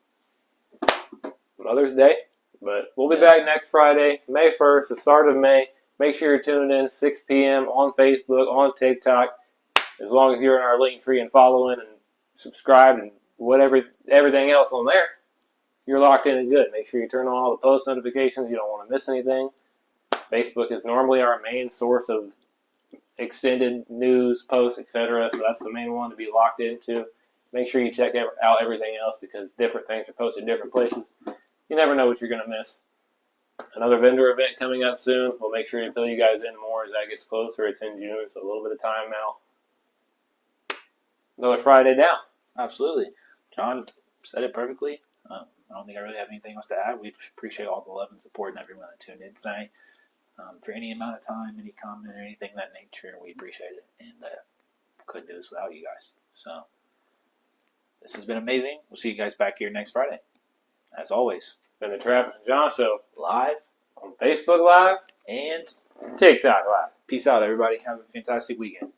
Mother's Day. But we'll be back next Friday, May 1st, the start of May. Make sure you're tuned in 6 p.m. on Facebook, on TikTok. As long as you're in our link tree and following and subscribe and everything else on there, you're locked in and good. Make sure you turn on all the post notifications. You don't want to miss anything. Facebook is normally our main source of extended news, posts, etc. So that's the main one to be locked into. Make sure you check out everything else because different things are posted in different places. You never know what you're going to miss. Another vendor event coming up soon. We'll make sure to fill you guys in more as that gets closer. It's in June, so a little bit of time now. Another Friday down. Absolutely. John said it perfectly. I don't think I really have anything else to add. We appreciate all the love and support and everyone that tuned in tonight. For any amount of time, any comment, or anything of that nature, we appreciate it. And couldn't do this without you guys. So this has been amazing. We'll see you guys back here next Friday. As always. Been the Travis and Jon Show. Live On Facebook Live and TikTok Live. peace out, everybody. Have a fantastic weekend.